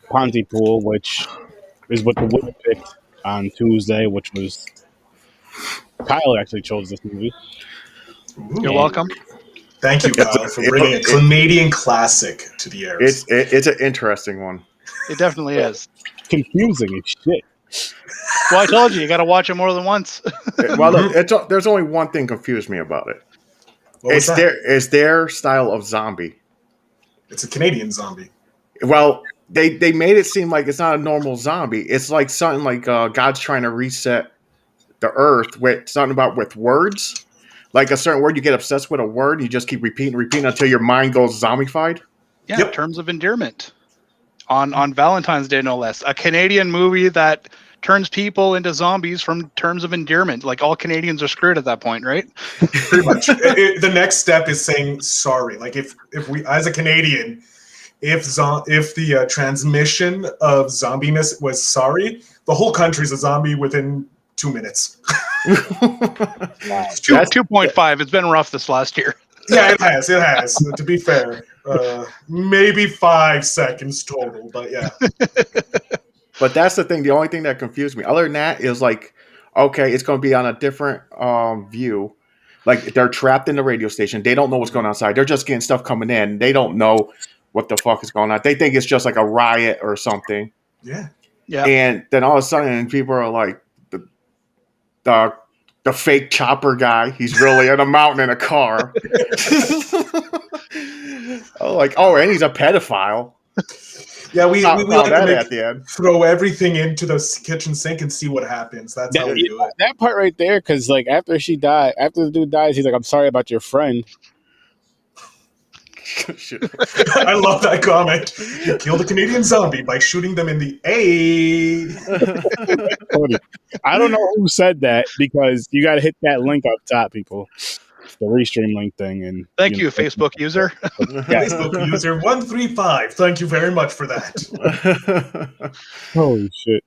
Pontypool, which is what the winner picked on Tuesday, which was Kyle actually chose this movie. You're And welcome. Thank you, Kyle, for bringing a Canadian classic to the airs. It's an interesting one. It definitely is. confusing as shit. Well, I told you, you got to watch it more than once. Well, there's only one thing confused me about it. It's their style of zombie. It's a Canadian zombie. Well, they made it seem like it's not a normal zombie. It's like something like God's trying to reset the earth with something about with words. Like a certain word, you get obsessed with a word, you just keep repeating until your mind goes zombified. Yeah, yep. Terms of Endearment. On Valentine's Day, no less. A Canadian movie that turns people into zombies from Terms of Endearment. Like all Canadians are screwed at that point, right? Pretty much. The next step is saying sorry. Like if we, as a Canadian, if the transmission of zombiness was sorry, the whole country's a zombie within 2 minutes. It's 2.5. It's been rough this last year. Yeah, it has. It has. To be fair, maybe 5 seconds total, but yeah. But that's the thing. The only thing that confused me, other than that, is like, okay, it's going to be on a different view. Like they're trapped in the radio station. They don't know what's going on outside. They're just getting stuff coming in. They don't know what the fuck is going on. They think it's just like a riot or something. Yeah. Yeah. And then all of a sudden, people are like, the fake chopper guy. He's really in a mountain in a car. And he's a pedophile. Yeah, we like that at the end. Throw everything into the kitchen sink and see what happens. That's how we do it. That part right there, because like after the dude dies, he's like, "I'm sorry about your friend." I love that comment. You killed a Canadian zombie by shooting them in the A. I don't know who said that because you got to hit that link up top, people. The Restream link thing. And thank you, Facebook user. Facebook user 135. Thank you very much for that. Holy shit.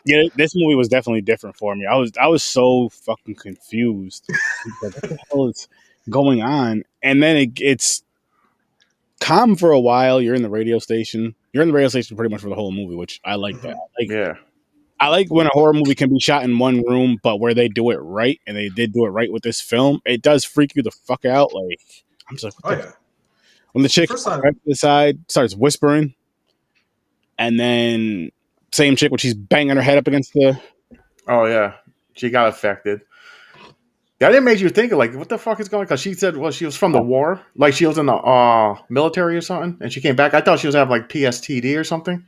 Yeah, this movie was definitely different for me. I was so fucking confused. What the hell is going on? And then it's calm for a while. You're in the radio station. You're in the radio station pretty much for the whole movie, which I like that. I like when a horror movie can be shot in one room, but where they do it right, and they did do it right with this film, it does freak you the fuck out. Like, I'm just like, when the chick right to the side starts whispering, and then same chick when she's banging her head up against the... Oh, yeah. She got affected. That didn't make you think of, like, what the fuck is going on? Because she said, well, she was from the war. Like, she was in the military or something, and she came back. I thought she was having, like, PSTD or something.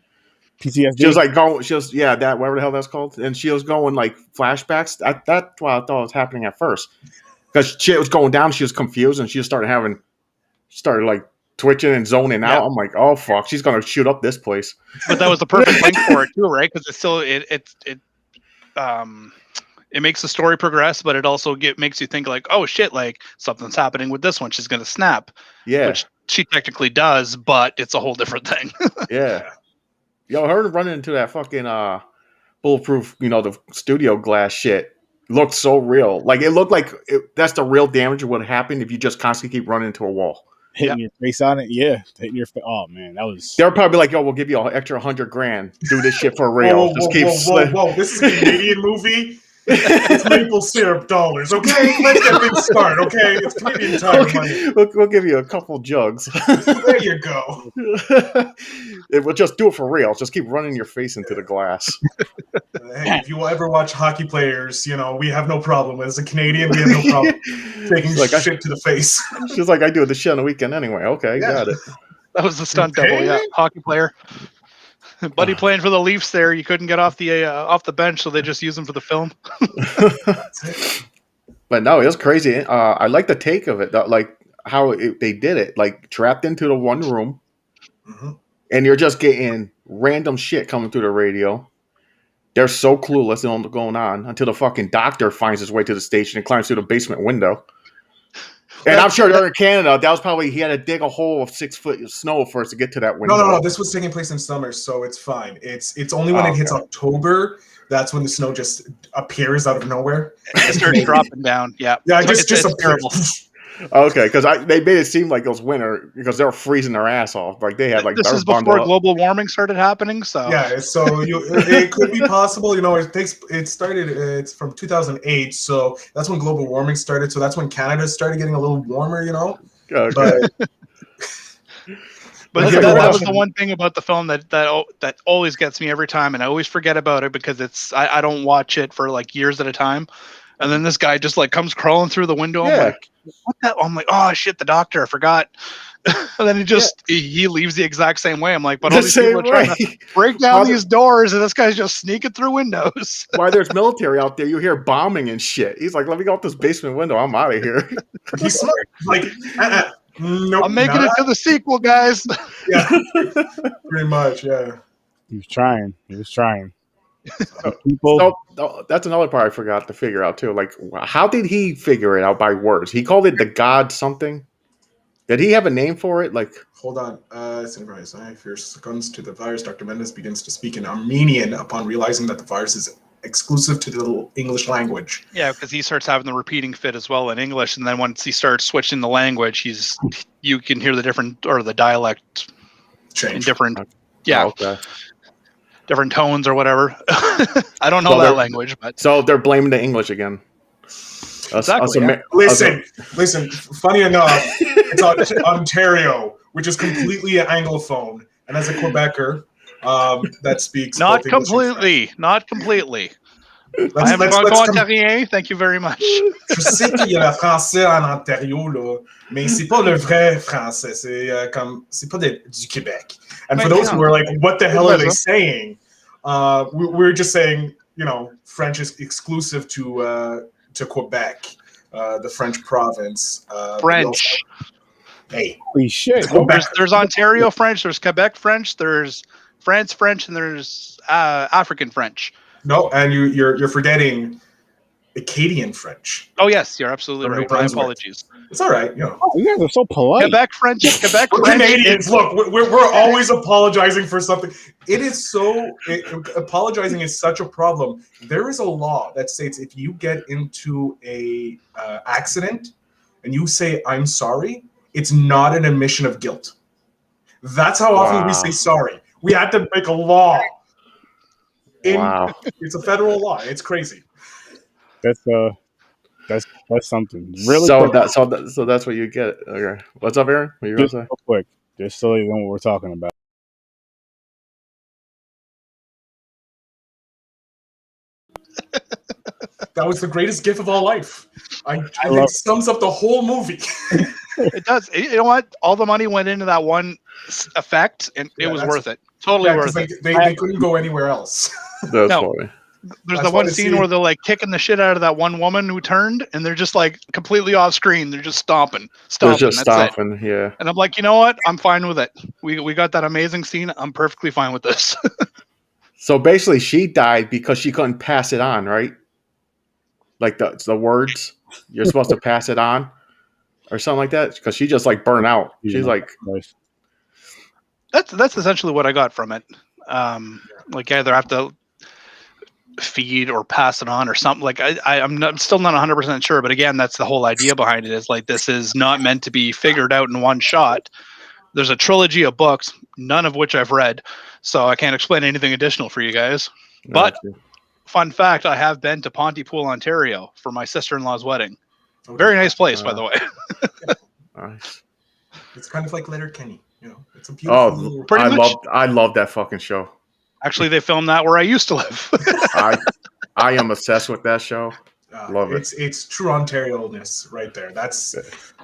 PTSD? She was, like, going... that, whatever the hell that's called. And she was going, like, flashbacks. That's what I thought was happening at first. Because shit was going down. She was confused, and she just started, like, twitching and zoning out. I'm like, oh, fuck. She's going to shoot up this place. But that was the perfect link for it, too, right? Because it's still... It makes the story progress, but it also makes you think like, oh shit, like something's happening with this one. She's going to snap. Yeah. Which she technically does, but it's a whole different thing. Yeah. Yo, her running into that fucking bulletproof, the studio glass shit looked so real. Like it looked like that's the real damage of what happened if you just constantly keep running into a wall. Hitting your face on it? Yeah. Hitting your face. Oh, man, that was... They're probably like, yo, we'll give you an extra $100,000. Do this shit for real. Whoa. This is a Canadian movie. It's maple syrup dollars, okay? Let's get things started, okay? It's Canadian time money. We'll give you a couple jugs. There you go. We'll just do it for real. Just keep running your face into the glass. Hey, if you ever watch hockey players, we have no problem. As a Canadian, we have no problem taking shit to the face. She's like, I do this shit on the weekend anyway. Okay, got it. That was the stunt double, yeah. Hockey player. Buddy playing for the Leafs there. You couldn't get off the bench, so they just used him for the film. But no, it was crazy. I like the take of it, like how they did it, like trapped into the one room, and you're just getting random shit coming through the radio. They're so clueless on what's going on until the fucking doctor finds his way to the station and climbs through the basement window. And I'm sure they're in Canada. That was probably he had to dig a hole of 6 foot of snow first to get to that window. No. This was taking place in summer, so it's fine. It's only when it hits October that's when the snow just appears out of nowhere. It starts dropping down. Yeah. Yeah, just terrible. Okay, because they made it seem like it was winter because they were freezing their ass off. Like they had like This they're is before bundled up. global warming started happening, so Yeah, so it could be possible. It's from 2008, so that's when global warming started. So that's when Canada started getting a little warmer. Okay. But But Like, that, yeah, that was Russian- the one thing about the film that always gets me every time, and I always forget about it because I don't watch it for like years at a time, and then this guy just like comes crawling through the window. I'm Yeah. like, what that? I'm like, oh shit, the doctor, I forgot. And then he leaves the exact same way. I'm like, but all The these people same are trying to way. break How down the- these doors, and this guy's just sneaking through windows. Why there's military out there, you hear bombing and shit. He's like, let me go out this basement window. I'm out of here. he's smart. Like, nope, I'm making not- it to the sequel, guys. Yeah, pretty much. Yeah. He was trying. People, So that's another part I forgot to figure out too. Like, how did he figure it out by words? He called it the god something. Did he have a name for it? Like, Hold on. Fear succumbs to the virus. Dr. Mendes begins to speak in Armenian upon realizing that the virus is exclusive to the English language. Yeah, because he starts having the repeating fit as well in English, and then once he starts switching the language, you can hear the different or the dialect in Change. different, yeah, oh, okay. different tones or whatever. I don't know So that they're- language, but So they're blaming the English again. Exactly, yeah. Listen. Funny enough, it's Ontario, which is completely Anglophone, and as a Quebecer, that speaks not both English and completely, not completely. French. I am Let's Ontarien. Thank you very much. Je sais qu'il y a le français en Ontario, là, mais c'est pas le vrai français. C'est pas du Québec. And for those who are like, what the hell are they saying? We're just saying, French is exclusive to Quebec, the French province. French. Hey, holy shit. There's Ontario French. There's Quebec French. There's France French, and there's African French. no, and you're forgetting Acadian French. Oh yes, you're absolutely From New right. My Brunswick. apologies. It's all right, Oh, you guys are so polite. Quebec French. We're Canadians. Look, we're always apologizing for something. Apologizing is such a problem. There is a law that states if you get into a accident and you say I'm sorry, it's not an admission of guilt. That's how often we say sorry. We had to make a law. Wow. It's a federal law. It's crazy. That's something really So quick. so that's what you get. Okay. What's up, Aaron? What are you gonna Just say? real quick, just so you know what we're talking about. That was the greatest gift of all life. I think love- it sums up the whole movie. It does. You know what? All the money went into that one effect, and it Yeah, was that's- worth it. Totally Yeah, 'cause worth it. they couldn't go anywhere else. That's No. funny. There's That's the why one the scene scene- where they're like kicking the shit out of that one woman who turned, and they're just like completely off screen. They're just stomping. They're just That's it. stopping. Yeah. And I'm like, you know what? I'm fine with it. We got that amazing scene. I'm perfectly fine with this. So basically, she died because she couldn't pass it on, right? Like the words you're supposed to pass it on, or something like that. Because she just like burned out. She's like, That's essentially what I got from it. Like either have to feed or pass it on or something. Like I'm still not 100% sure, but again, that's the whole idea behind it. Is like this is not meant to be figured out in one shot. There's a trilogy of books, none of which I've read, so I can't explain anything additional for you guys. But fun fact, I have been to Pontypool, Ontario for my sister-in-law's wedding. Very nice place, by the way. nice. It's kind of like Letterkenny, It's a beautiful. Pretty much. I love that fucking show. Actually, they filmed that where I used to live. I am obsessed with that show. Love it. It's true Ontario-ness right there. That's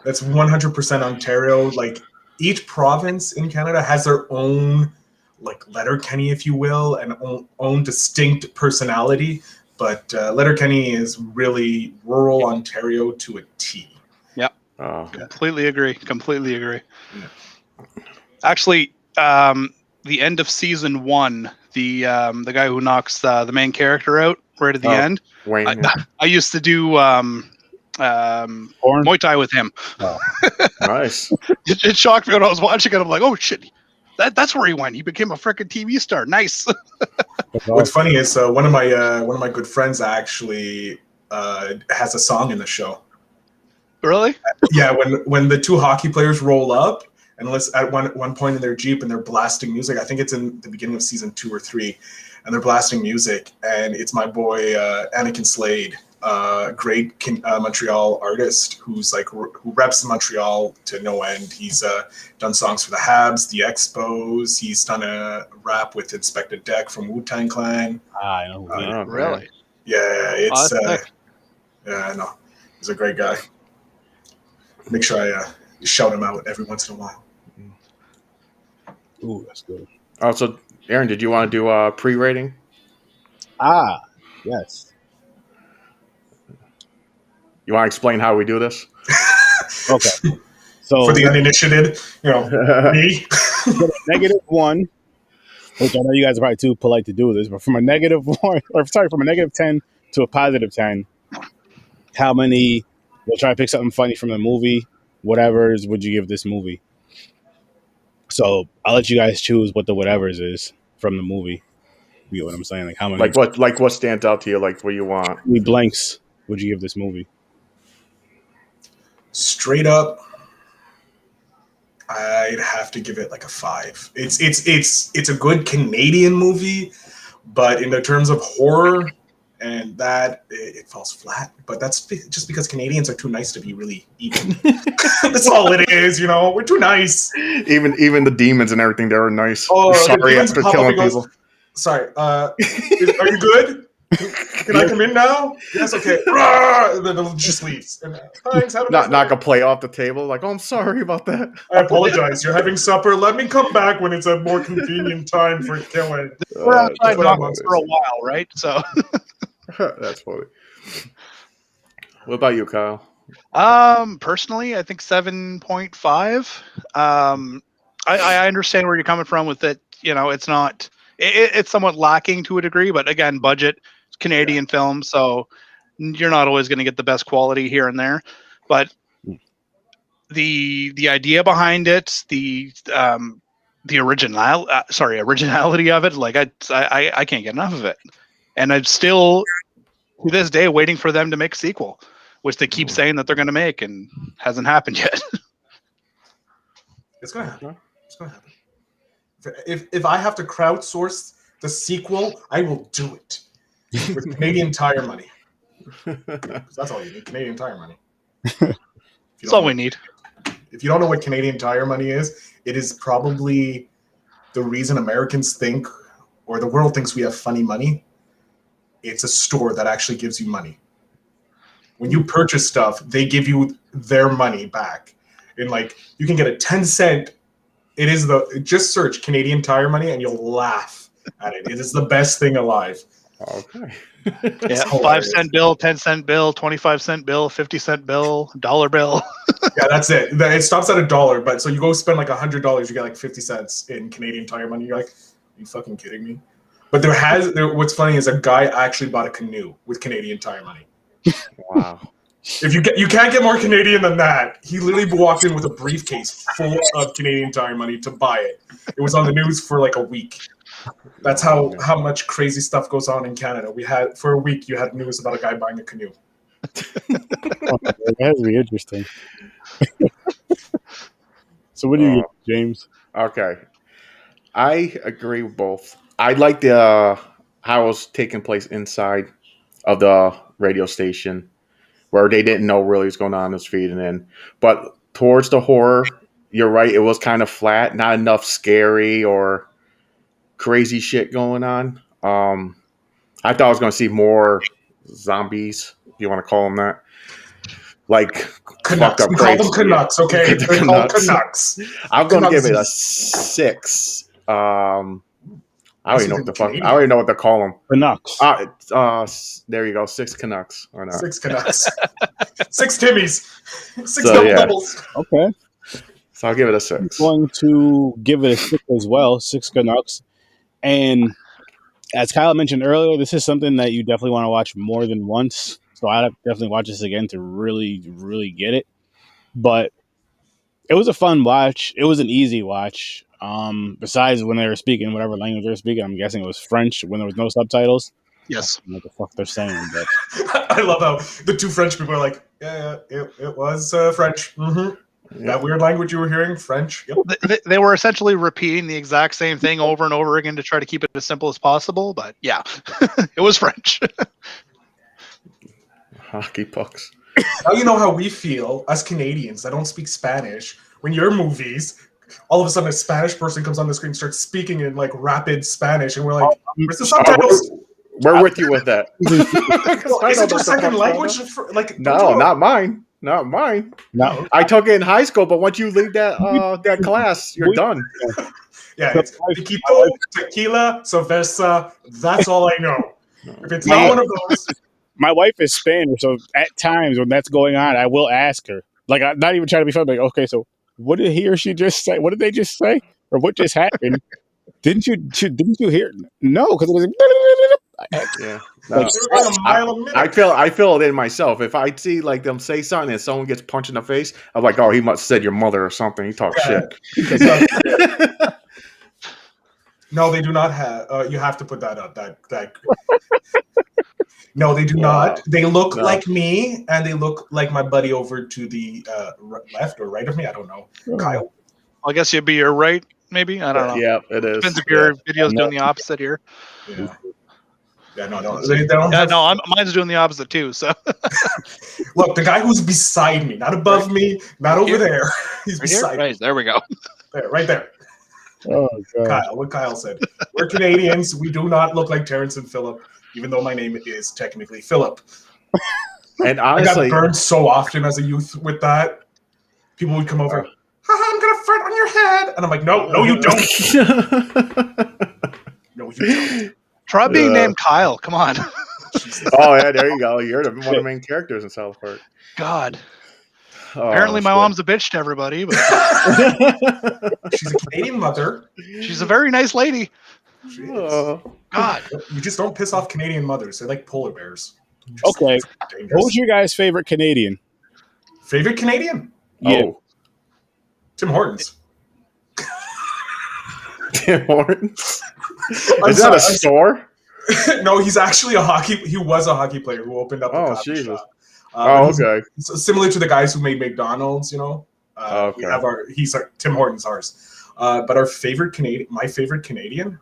100% Ontario. Like each province in Canada has their own like Letterkenny, if you will, and own distinct personality. But Letterkenny is really rural Ontario to a T. Yep. Completely agree. Yeah. Actually, the end of season 1, the guy who knocks the main character out right at the end. Wayne. I used to do Muay Thai with him. Oh. Nice. It shocked me when I was watching it. I'm like, oh shit, that's where he went. He became a freaking TV star. Nice. What's funny is one of my good friends actually has a song in the show. Really? Yeah, when the two hockey players roll up and at one point in their Jeep and they're blasting music. I think it's in the beginning of season 2 or 3, and they're blasting music, and it's my boy Anakin Slade, great Montreal artist who reps Montreal to no end. He's done songs for the Habs, the Expos. He's done a rap with Inspector Deck from Wu-Tang Clan. I know. Really? Yeah, it's sick. yeah, I know. He's a great guy. Make sure I shout him out every once in a while. Ooh, that's good. So, Aaron, did you want to do a pre-rating? Yes. You want to explain how we do this? Okay. So for the uninitiated, me. -1, which I know you guys are probably too polite to do this, but from a -1, from a -10 to a +10, how many? We'll try to pick something funny from the movie. Whatever's would you give this movie? So I'll let you guys choose what the whatever's is from the movie. You know what I'm saying? Like how many? What stands out to you? Like what you want? How many blanks would you give this movie? Straight up, I'd have to give it like a 5. It's a good Canadian movie, but in the terms of horror and that, it falls flat. But that's just because Canadians are too nice to be really evil. That's all it is, We're too nice. Even the demons and everything, they were nice. Oh, sorry after killing people. Sorry, are you good? Can I come in now? Yes, okay. And then it just leaves. And, thanks, have a nice Knock a plate off the table. Like, oh, I'm sorry about that. I apologize. You're having supper. Let me come back when it's a more convenient time for killing. We're outside for a while, right? So that's funny. What about you, Kyle? Personally, I think 7.5. I understand where you're coming from with it. It's not. It's somewhat lacking to a degree, but again, budget. Canadian film, so you're not always going to get the best quality here and there, but the idea behind it, the originality of it, like I can't get enough of it, and I'm still to this day waiting for them to make a sequel, which they keep saying that they're going to make, and hasn't happened yet. It's going to happen. It's going to happen. If I have to crowdsource the sequel, I will do it. With Canadian Tire money. That's all you need, Canadian Tire money. That's all we need. If you don't know what Canadian Tire money is, it is probably the reason Americans think, or the world thinks we have funny money. It's a store that actually gives you money. When you purchase stuff, they give you their money back. And you can get a 10-cent. Just search Canadian Tire money and you'll laugh at it. It is the best thing alive. Okay. Yeah, 5-cent bill, 10-cent bill, 25-cent bill, 50-cent bill, $1 bill. Yeah, that's it. It stops at $1, but so you go spend $100, you get 50 cents in Canadian Tire money. You're like, are you fucking kidding me? But what's funny is a guy actually bought a canoe with Canadian Tire money. Wow. If you can't get more Canadian than that. He literally walked in with a briefcase full of Canadian Tire money to buy it. It was on the news for a week. That's how much crazy stuff goes on in Canada. For a week, you had news about a guy buying a canoe. That has to be interesting. So what do you get, James? Okay. I agree with both. I like the how it was taking place inside of the radio station where they didn't know really what's going on in this feeding in. But towards the horror, you're right, it was kind of flat, not enough scary or crazy shit going on. I thought I was going to see more zombies, if you want to call them that. Canucks. We call them Canucks, okay? They're called Canucks. I'm going to give it a 6. I don't even know what the fuck. I don't even know what to call them. Canucks. There you go. 6 Canucks. Or not. 6 Canucks. 6 Timmies. 6 doubles. Okay. So I'll give it a 6. I'm going to give it a 6 as well. 6 Canucks. And as Kyle mentioned earlier, this is something that you definitely want to watch more than once. So I'd definitely watch this again to really, really get it. But it was a fun watch. It was an easy watch. Besides when they were speaking whatever language they were speaking, I'm guessing it was French when there was no subtitles. Yes. what the fuck they're saying. But I love how the two French people are like, yeah, it was French. Mm-hmm. Yeah. That weird language you were hearing, French. Yep. They were essentially repeating the exact same thing over and over again to try to keep it as simple as possible. But yeah, it was French. Hockey pucks. Now you know how we feel as Canadians that don't speak Spanish when your movies, all of a sudden a Spanish person comes on the screen and starts speaking in like rapid Spanish, and we're like, where's the subtitles? We're with you with that. Well, is it your second language? Like, No, not mine. Not mine. no, I took it in high school, but once you leave that class, you're done. Yeah, it's Tequito, tequila, cerveza. That's all I know. If it's not one of those, my wife is Spanish, so at times when that's going on, I will ask her. Like, I'm not even trying to be funny. Like, okay, so what did he or she just say? What did they just say? Or what just happened? Didn't you hear? No, because it was. Yeah. like a mile a minute. I feel it in myself. If I see like them say something and someone gets punched in the face, I'm like, oh, he must have said your mother or something. He talks shit. No, they do not have. You have to put that up. That. No, they do not. They look like me, and they look like my buddy over to the left or right of me. I don't know, Kyle. I guess you'd be your right, maybe. I don't know. Yeah, it is. Depends if your video's doing the opposite here. Yeah. Yeah, no. They don't Yeah, have... no, mine's doing the opposite too. So Look, the guy who's beside me, not above me, not over there. He's right beside here? me. Right, there we go. There, right there. Oh god. Kyle, what Kyle said. We're Canadians. We do not look like Terrence and Philip, even though my name is technically Philip. And I honestly, got burned so often as a youth with that. People would come over, I'm gonna fart on your head, and I'm like, no, you don't. No, you don't. Try being named Kyle. Come on. Oh yeah, there you go. You're one of the main characters in South Park. God. Oh, Apparently, my shit. mom's a bitch to everybody, but She's a Canadian mother. she's a very nice lady. She is. God. You just don't piss off Canadian mothers. They're like polar bears. Just Okay. dangerous. What was your guys' favorite Canadian? Favorite Canadian? Yeah. Oh, Tim Hortons. Tim Hortons. I'm Is that a sorry. store? No, he's actually he was a hockey player who opened up a Oh, coffee Jesus. shop. Okay. Similar to the guys who made McDonald's, you know. Okay. We have he's Tim Hortons ours. But our favorite Canadian, my favorite Canadian,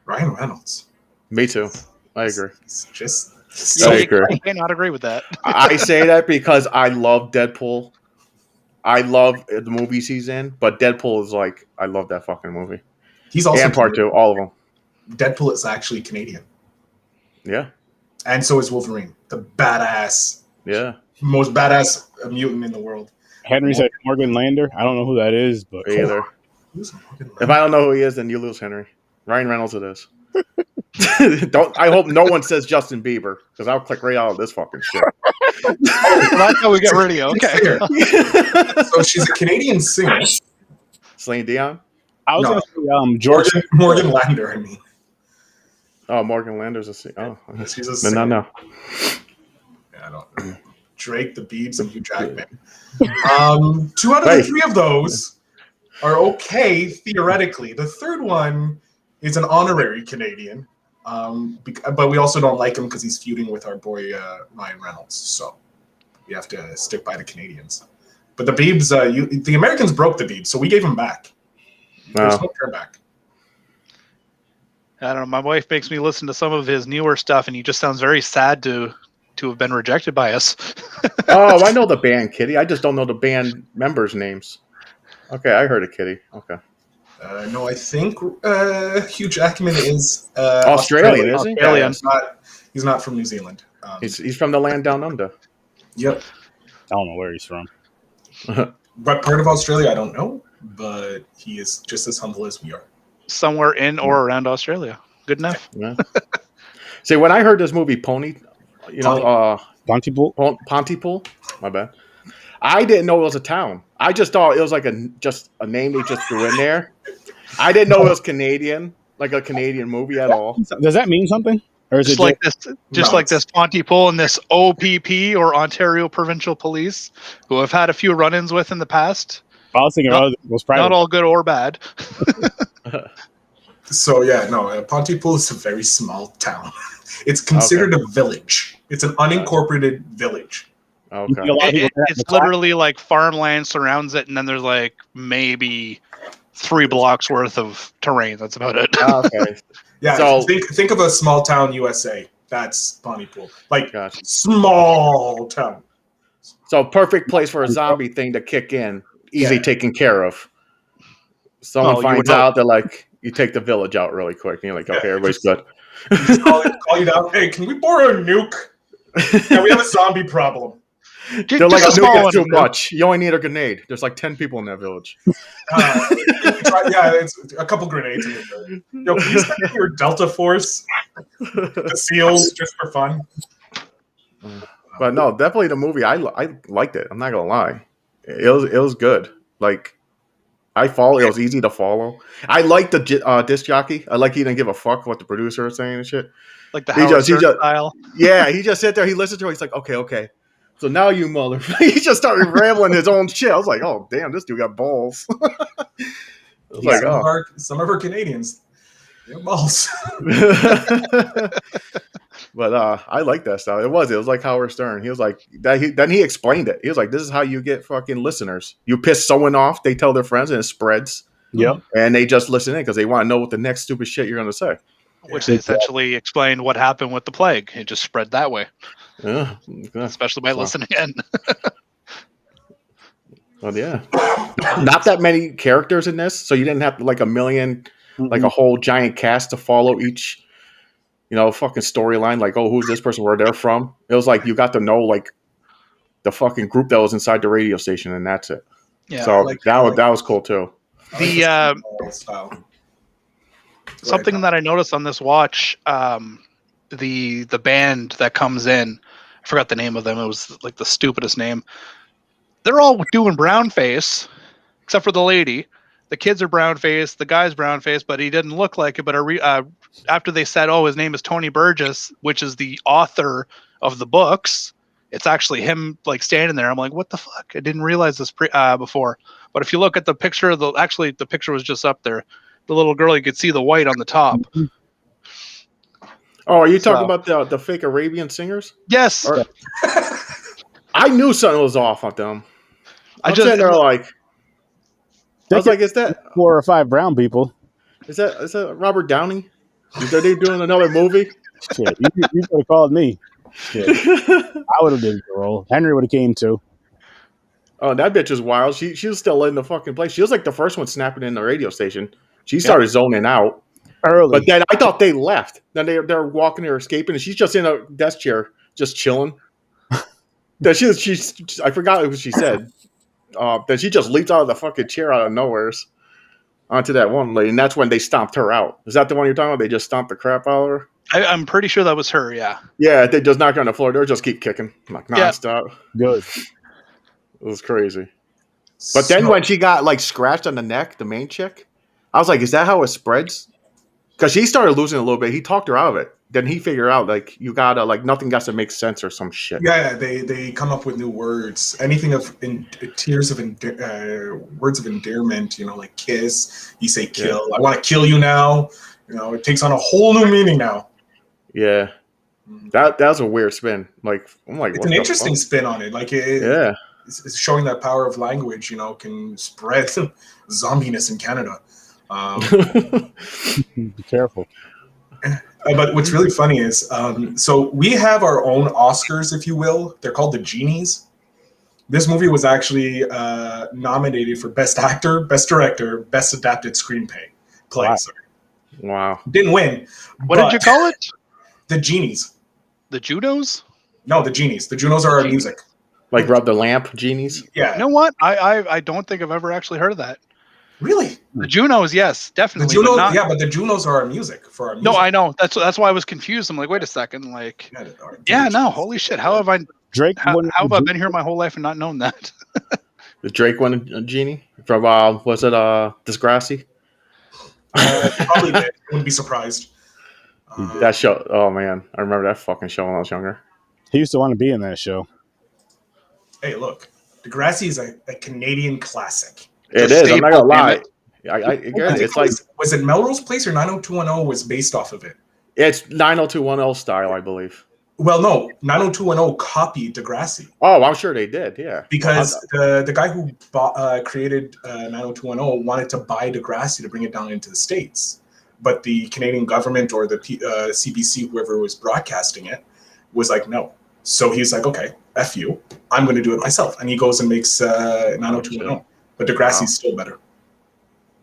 Ryan Reynolds. Me too. I agree. It's just Yeah, I you agree. cannot agree with that. I say that because I love Deadpool. I love the movies he's in, but Deadpool is like, I love that fucking movie. he's also And part 2, all of them. Deadpool is actually Canadian, Yeah. and so is Wolverine, the badass, Yeah. most badass mutant in the world. Henry said Morgan Lander. I don't know who that is, but Me either. Who's Morgan If I don't know who he is, then you lose Henry. Ryan Reynolds it is. I hope no one says Justin Bieber, because I'll click right out of this fucking shit. Well, that's how we get rid of you. Okay. So she's a Canadian singer. Celine Dion? I was No. gonna say George. Morgan Lander, I mean. Oh, Morgan Lander's Oh, She's a singer. no. Yeah, I don't. Drake, the Biebs, and Hugh Jackman. 2 out of the 3 of those are okay theoretically. The third one is an honorary Canadian, but we also don't like him because he's feuding with our boy Ryan Reynolds. So we have to stick by the Canadians. But the Biebs, the Americans broke the Biebs, so we gave him back. There's no turn back. I don't know. My wife makes me listen to some of his newer stuff, and he just sounds very sad to have been rejected by us. Oh, I know the band Kitty. I just don't know the band members' names. Okay, I heard of Kitty. Okay. No, I think Hugh Jackman is Australian, is he? Australian. He's not from New Zealand. He's from the land down under. Yep. I don't know where he's from. But part of Australia, I don't know. But he is just as humble as we are. Somewhere in or around Australia. Good enough. Yeah. See, when I heard this movie Pontypool, my bad. I didn't know it was a town. I just thought it was like a name they just threw in there. I didn't know it was Canadian, like a Canadian movie at all. Does that mean something? Or is Just it like this Pontypool and this OPP or Ontario Provincial Police, who I've had a few run-ins with in the past. I was thinking it was private. Not all good or bad. So yeah, no, Pontypool is a very small town. It's considered a village. It's an unincorporated village. You see a Okay. lot of people It's literally like farmland surrounds it, and then there's like maybe 3 blocks worth of terrain. That's about it. Okay. Yeah, So- think of a small town USA. That's Pontypool. Like Gotcha. small town. So perfect place for a zombie thing to kick in, easy Yeah. taken care of. Someone Well, you would finds out, they're like, you take the village out really quick, and you're like, okay, Yeah, everybody's just- good. Just call you down. Hey, can we borrow a nuke? Yeah, we have a zombie problem. They're like, a Just a small nuke one. is too much. You only need a grenade. There's like 10 people in that village. It's a couple grenades in it. Yo, can you send me your Delta Force? The SEALs, just for fun. But no, definitely the movie. I liked it. I'm not gonna lie. It was good. Like I follow. It was easy to follow. I like the disc jockey. I like he didn't give a fuck what the producer was saying and shit. Like the He Howard just- he Stern just- style. Yeah, he just sit there. He listened to it. He's like, okay. So now you mother. He just started rambling his own shit. I was like, oh damn, this dude got balls. I was like, Some of our Canadians, they have balls. But I like that stuff. It was like Howard Stern. He was like that. Then he explained it. He was like, "This is how you get fucking listeners. You piss someone off, they tell their friends, and it spreads. Yep. And they just listen in because they want to know what the next stupid shit you're going to say." Which essentially explained what happened with the plague. It just spread that way, Yeah, especially by So- listening in. well, yeah. Not that many characters in this, so you didn't have like a million, like a whole giant cast to follow each. Fucking storyline, like, oh, who's this person, where they're from. It was like you got to know like the fucking group that was inside the radio station, and that's it. Yeah. So like- that was cool too. The something that I noticed on this watch, the band that comes in, I forgot the name of them. It was like the stupidest name. They're all doing brown face, except for the lady. The kids are brown face. The guy's brown face, but he didn't look like it. But after they said, "Oh, his name is Tony Burgess," which is the author of the books, it's actually him like standing there. I'm like, what the fuck? I didn't realize this before. But if you look at the picture of the picture was just up there. The little girl, you could see the white on the top. Oh, are you talking about the fake Arabian singers? Yes. Or- I knew something was off with them. I I'm just- sitting there like, I was like, is that 4 or 5 brown people. Robert Downey? Are they doing another movie? Shit, you could have called me. Shit, I would have did the role. Henry would have came too. Oh, that bitch was wild. She was still in the fucking place. She was like the first one snapping in the radio station. She started zoning out. Early. But then I thought they left. Then they're walking, they're escaping, and she's just in a desk chair, just chilling. Then she's I forgot what she said. Then she just leaps out of the fucking chair out of nowhere onto that one lady, and that's when they stomped her out. Is that the one you're talking about? They just stomped the crap out of her? I'm pretty sure that was her. Yeah. Yeah, they just knock her on the floor. They just keep kicking like Yeah. nonstop. Good. It was crazy. But then when she got like scratched on the neck, the main chick, I was like, is that how it spreads? Because she started losing a little bit. He talked her out of it. Then he figured out like you gotta like nothing got to make sense or some shit. Yeah, they come up with new words. Anything of words of endearment. Like kiss. You say kill. I want to kill you now. It takes on a whole new meaning now. Yeah, that was a weird spin. Like I'm like, It's what an the interesting fuck? spin on it. Like Yeah, it's showing that power of language. Can spread zombiness in Canada. Be careful. But what's really funny is, so we have our own Oscars, if you will. They're called the Genies. This movie was actually nominated for Best Actor, Best Director, Best Adapted Screenplay. Wow. Sorry. wow. Didn't win. What did you call it? The Genies. The Judos? No, the Genies. The Junos are our music. Like rub the lamp genies. Yeah. You know what? I don't think I've ever actually heard of that. Really? The Junos, yes, The definitely. Junos, but not, yeah, but the Junos are our music for our music. No, I know. That's why I was confused. I'm like, wait a second. Like, Yeah, they are. yeah, no, holy shit. How have Drake. how wouldn't- have I been here my whole life and not known that? The Drake one, genie from was it Disgracey? Probably did. Wouldn't be surprised. That show. Oh man, I remember that fucking show when I was younger. He used to want to be in that show. Hey, look, Degrassi is a Canadian classic. It a is. I'm not gonna staple, damn lie. it. Again, it's like was it Melrose Place or 90210 was based off of it? it's 90210 style, I believe. Well, no, 90210 copied Degrassi. Oh, I'm sure they did. Yeah, Because the guy who created 90210 wanted to buy Degrassi to bring it down into the States, but the Canadian government or the CBC, whoever was broadcasting it, was like, no. So he's like, okay, F you, I'm going to do it myself. And he goes and makes 90210. But Degrassi's still better.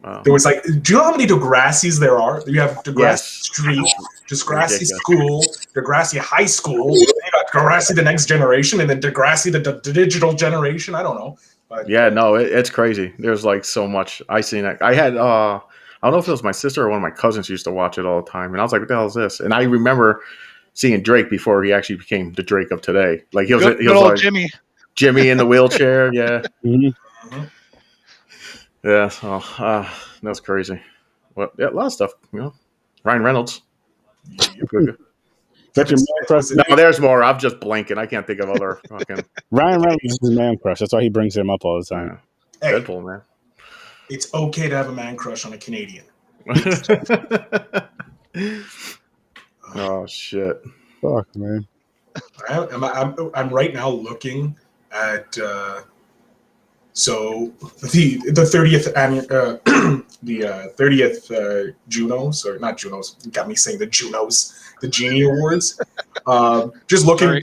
Wow. There was like, do you know how many Degrassis there are? You have Degrassi Street, Degrassi School, Degrassi High School. You got Degrassi the Next Generation, and then Degrassi the Digital Generation. I don't know. But yeah, no, it's crazy. There's like so much. I seen it. I had I don't know if it was my sister or one of my cousins used to watch it all the time, and I was like, what the hell is this? And I remember seeing Drake before he actually became the Drake of today. Like he was like Jimmy in the wheelchair. Yeah. Mm-hmm. Yeah, so that's crazy. Well, yeah, a lot of stuff, Ryan Reynolds. That's your man crush? No, there's more. I'm just blanking. I can't think of other fucking. Ryan Reynolds is his man crush. That's why he brings him up all the time. Yeah. Hey, Deadpool, man. It's okay to have a man crush on a Canadian. Oh shit! Fuck, man. I'm right now looking at. So the 30th the 30th Junos, or not Junos, got me saying the Junos, the Genie Awards. Just looking,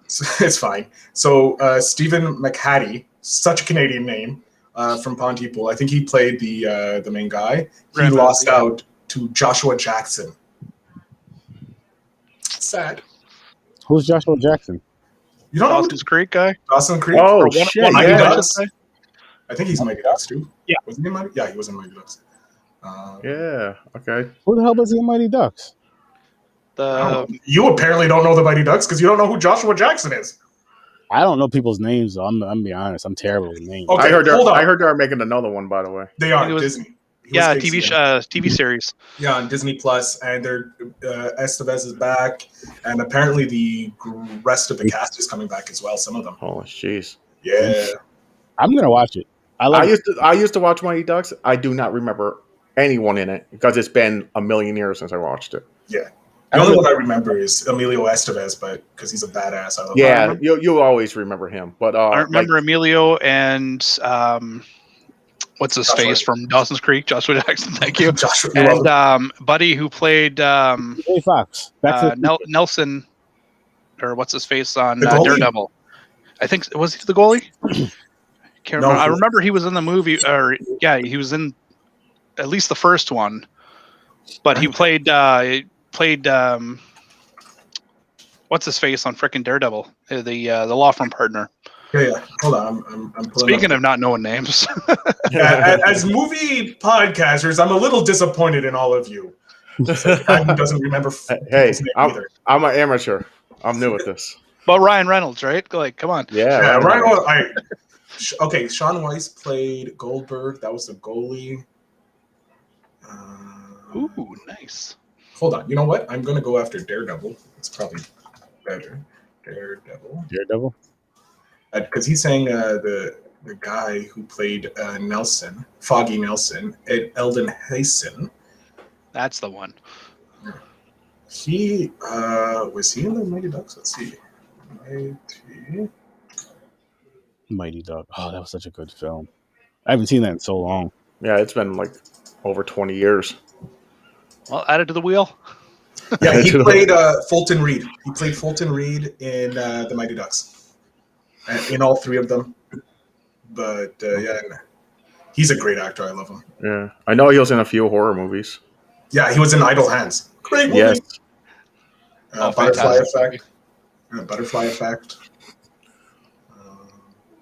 it's fine. So Stephen McHattie, such a Canadian name, from Pontypool. I think he played the main guy. He lost out to Joshua Jackson. Sad. Who's Joshua Jackson? You don't know Dawson's Creek guy? Dawson Creek? Oh shit! I think he's Mighty Ducks too. Yeah. Wasn't he Mighty? Yeah, he was in Mighty Ducks. Yeah. Okay. Who the hell was he in Mighty Ducks? You apparently don't know the Mighty Ducks because you don't know who Joshua Jackson is. I don't know people's names, though. I'm be honest. I'm terrible with names. Okay, I heard they're making another one, by the way. They are Disney. TV series. Yeah, on Disney Plus, and they're Estevez is back, and apparently the rest of the cast is coming back as well. Some of them. Oh, jeez. Yeah. I'm gonna watch it. I used to watch Mighty Ducks. I do not remember anyone in it because it's been a million years since I watched it. Yeah. The only one I remember is Emilio Estevez, but because he's a badass. I love him. You always remember him. But I remember Emilio and what's his face from Dawson's Creek, Joshua Jackson. Thank you. Joshua, and Buddy, who played Fox. Nelson, or what's his face on Daredevil. I think was he the goalie? Can't remember. I remember he was in the movie, he was in at least the first one, but he played what's his face on frickin' Daredevil, the law firm partner. Yeah. Hold on, I'm speaking of not knowing names. As movie podcasters, I'm a little disappointed in all of you. So the guy who doesn't remember. Hey, I'm an amateur. I'm new at this. But Ryan Reynolds, right? Like, come on. Yeah, Ryan Reynolds. Okay, Sean Weiss played Goldberg. That was the goalie. Ooh, nice. Hold on. You know what? I'm going to go after Daredevil. It's probably better. Daredevil? Because he's saying the guy who played Nelson, Foggy Nelson, Eldon Hayson. That's the one. He was he in the Mighty Ducks? Let's see. Mighty Duck. Oh, that was such a good film. I haven't seen that in so long. Yeah, it's been like over 20 years. Well, add it to the wheel. Yeah, he played Fulton Reed. He played Fulton Reed in the Mighty Ducks. In all three of them. But he's a great actor. I love him. Yeah, I know he was in a few horror movies. Yeah, he was in Idle Hands. Great movie. Yes. Butterfly Effect. Butterfly Effect.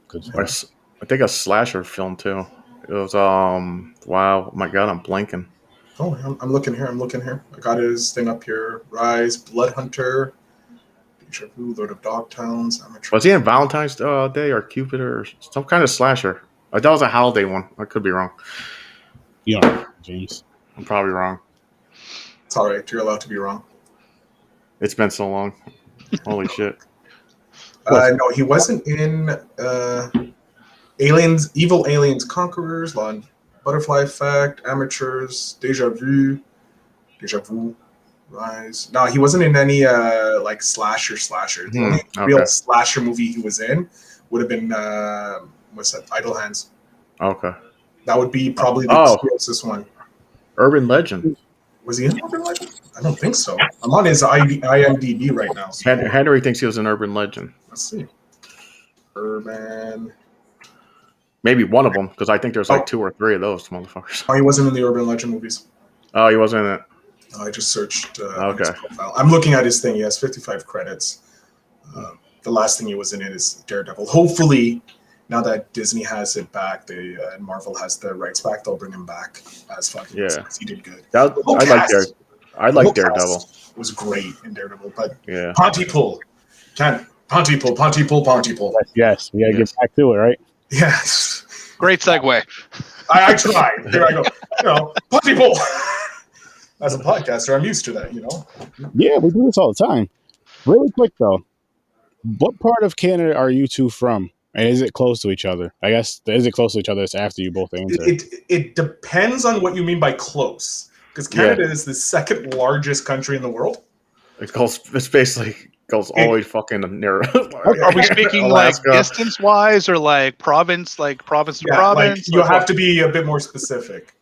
Good. I think a slasher film too. It was wow, my God, I'm blanking. Oh, I'm looking here. I got his thing up here. Rise, Blood Hunter, Deja Vu, Lord of Dogtowns. Was he in Valentine's Day or Cupid or some kind of slasher? That was a holiday one. I could be wrong. You know, James. I'm probably wrong. It's all right. You're allowed to be wrong. It's been so long. Holy shit. No, he wasn't in Evil Aliens Conquerors, Butterfly Effect, Amateurs, Deja Vu, Rise. No, he wasn't in any like slasher. The only real slasher movie he was in would have been what's that? Idle Hands. Okay. That would be probably the closest one. Urban Legend. Was he in Urban Legend? I don't think so. I'm on his IMDb right now. So Henry thinks he was an Urban Legend. Let's see. Urban. Maybe one of them, because I think there's like 2 or 3 of those motherfuckers. Oh, he wasn't in the Urban Legend movies. Oh, he wasn't in it. I just searched his Okay. profile. I'm looking at his thing. He has 55 credits. The last thing he was in it is Daredevil. Hopefully, now that Disney has it back, and Marvel has the rights back, they'll bring him back as fucking because he did good. I like Daredevil. Was great in Daredevil, but yeah. Pontypool. Pontypool. Yes, we gotta get back to it, right? Yes. Great segue. I tried. Here I go. Pontypool. As a podcaster, I'm used to that, Yeah, we do this all the time. Really quick, though. What part of Canada are you two from? And is it close to each other? I guess, is it close to each other? It's after you both answer. It depends on what you mean by close. Because Canada is the second largest country in the world. It's basically goes all the way fucking near. Are we speaking like distance-wise or like province to province? Like you have to be a bit more specific.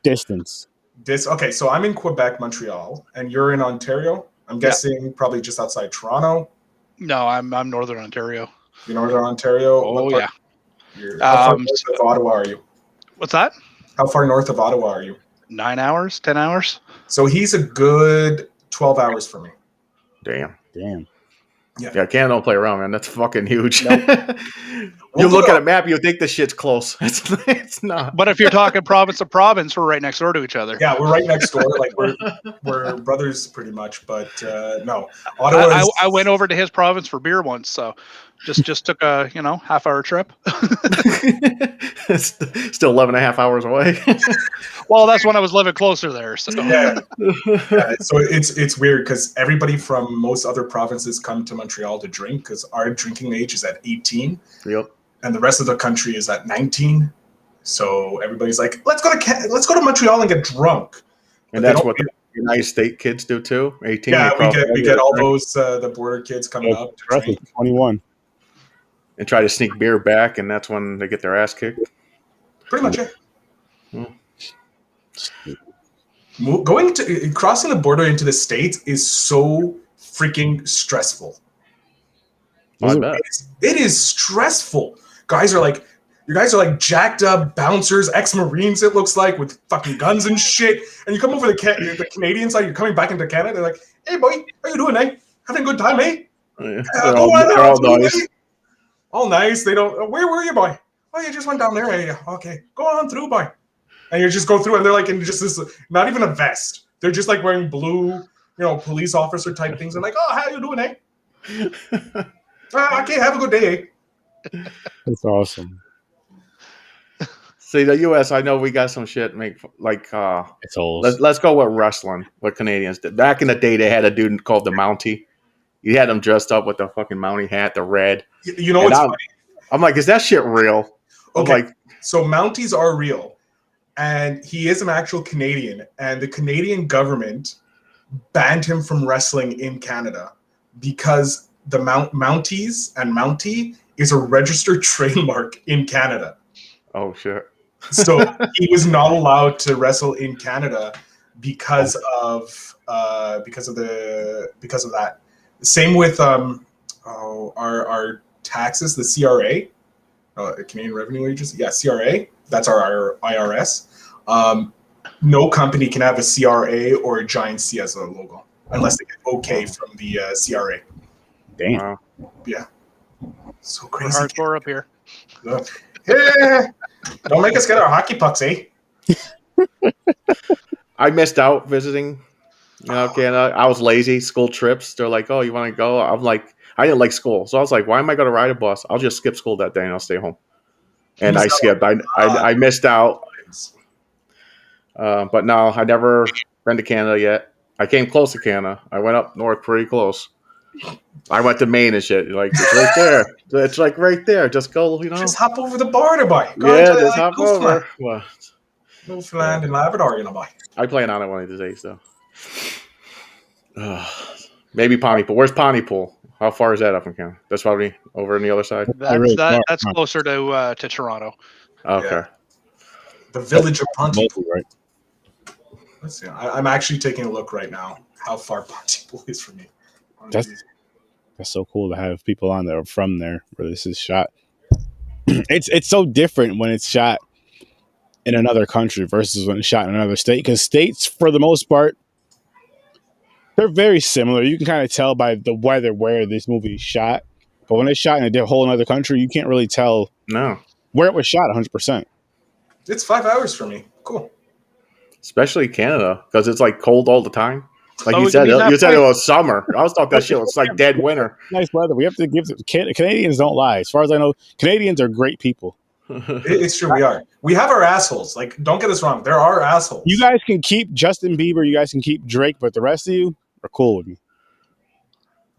Distance. Okay, so I'm in Quebec, Montreal, and you're in Ontario. I'm guessing probably just outside Toronto. No, I'm Northern Ontario. You're Northern Ontario? Oh, yeah. How far north of Ottawa are you? What's that? How far north of Ottawa are you? 9 hours, 10 hours. So he's a good 12 hours for me. Damn. Yeah, Canada don't play around, man. That's fucking huge. Nope. You look at a map, you think this shit's close. It's not. But if you're talking province to province, we're right next door to each other. Yeah, we're right next door. Like we're brothers pretty much. But no, Ottawa. I went over to his province for beer once, so just took a half-hour trip. Still 11 and a half hours away. Well, that's when I was living closer there. So So it's weird because everybody from most other provinces come to Montreal to drink because our drinking age is at 18. Yep. And the rest of the country is at 19. So everybody's like, let's go to Montreal and get drunk. And that's what the United States kids do too. 18. Yeah, we get all those the border kids coming up to drink. 21. And try to sneak beer back, and that's when they get their ass kicked. Pretty much, yeah. Crossing the border into the States is so freaking stressful. It is stressful. You guys are like jacked up bouncers, ex-Marines, it looks like, with fucking guns and shit. And you come over the Canadian side, you're coming back into Canada, they're like, hey, boy, how you doing, eh? Having a good time, eh? Yeah. They're all nice. All nice. They don't, where were you, boy? Oh, you just went down there, eh? Okay, go on through, boy. And you just go through, and they're like in just this, not even a vest. They're just like wearing blue, police officer type things. And like, oh, how you doing, eh? Okay, have a good day, eh? That's awesome. See, the U.S., I know we got some shit. Let's go with wrestling. What Canadians did back in the day, they had a dude called the Mountie. You had him dressed up with the fucking Mountie hat, the red. You know what's funny? I'm like, is that shit real? Okay, so Mounties are real, and he is an actual Canadian, and the Canadian government banned him from wrestling in Canada because the Mounties and Mountie is a registered trademark in Canada. Oh shit. So he was not allowed to wrestle in Canada because of that. Same with our taxes, the CRA, Canadian Revenue Agency. Yeah, CRA. That's our IRS. No company can have a CRA or a giant C as a logo unless they get okay from the CRA. Damn. Wow. Yeah. So crazy. We're hardcore up here. Yeah. Don't make us get our hockey pucks, eh? I missed out visiting Canada. I was lazy. School trips. They're like, oh, you want to go? I'm like, I didn't like school. So I was like, why am I going to ride a bus? I'll just skip school that day and I'll stay home. And I skipped. I missed out. But no, I never been to Canada yet. I came close to Canada. I went up north pretty close. I went to Maine and shit. Like, it's right there. It's like right there. Just go, you know. Just hop over the bar to buy. Go Yeah, into, just hop over. Well, Newfoundland and Labrador, you know, buy. I plan on it one of these days, though. Maybe Pontypool. Where's Pontypool? How far is that up in Canada? That's probably over on the other side. That's closer to Toronto. Okay. Yeah. The village of Pontypool. Right. Let's see. I'm actually taking a look right now how far Pontypool is from me. That's so cool to have people on there from there where this is shot. It's so different when it's shot in another country versus when it's shot in another state, because states, for the most part, they're very similar. You can kind of tell by the weather where this movie is shot, but when it's shot in a whole other country, you can't really tell where it was shot 100%. It's 5 hours for me. Cool. Especially Canada, because it's like cold all the time. Like So you we said, can be you said it was summer. I was thought that shit was like dead winter. Nice weather. We have to give Canadians don't lie. As far as I know, Canadians are great people. It's true. We are. We have our assholes. Like, don't get us wrong. There are assholes. You guys can keep Justin Bieber. You guys can keep Drake, but the rest of you are cool with me.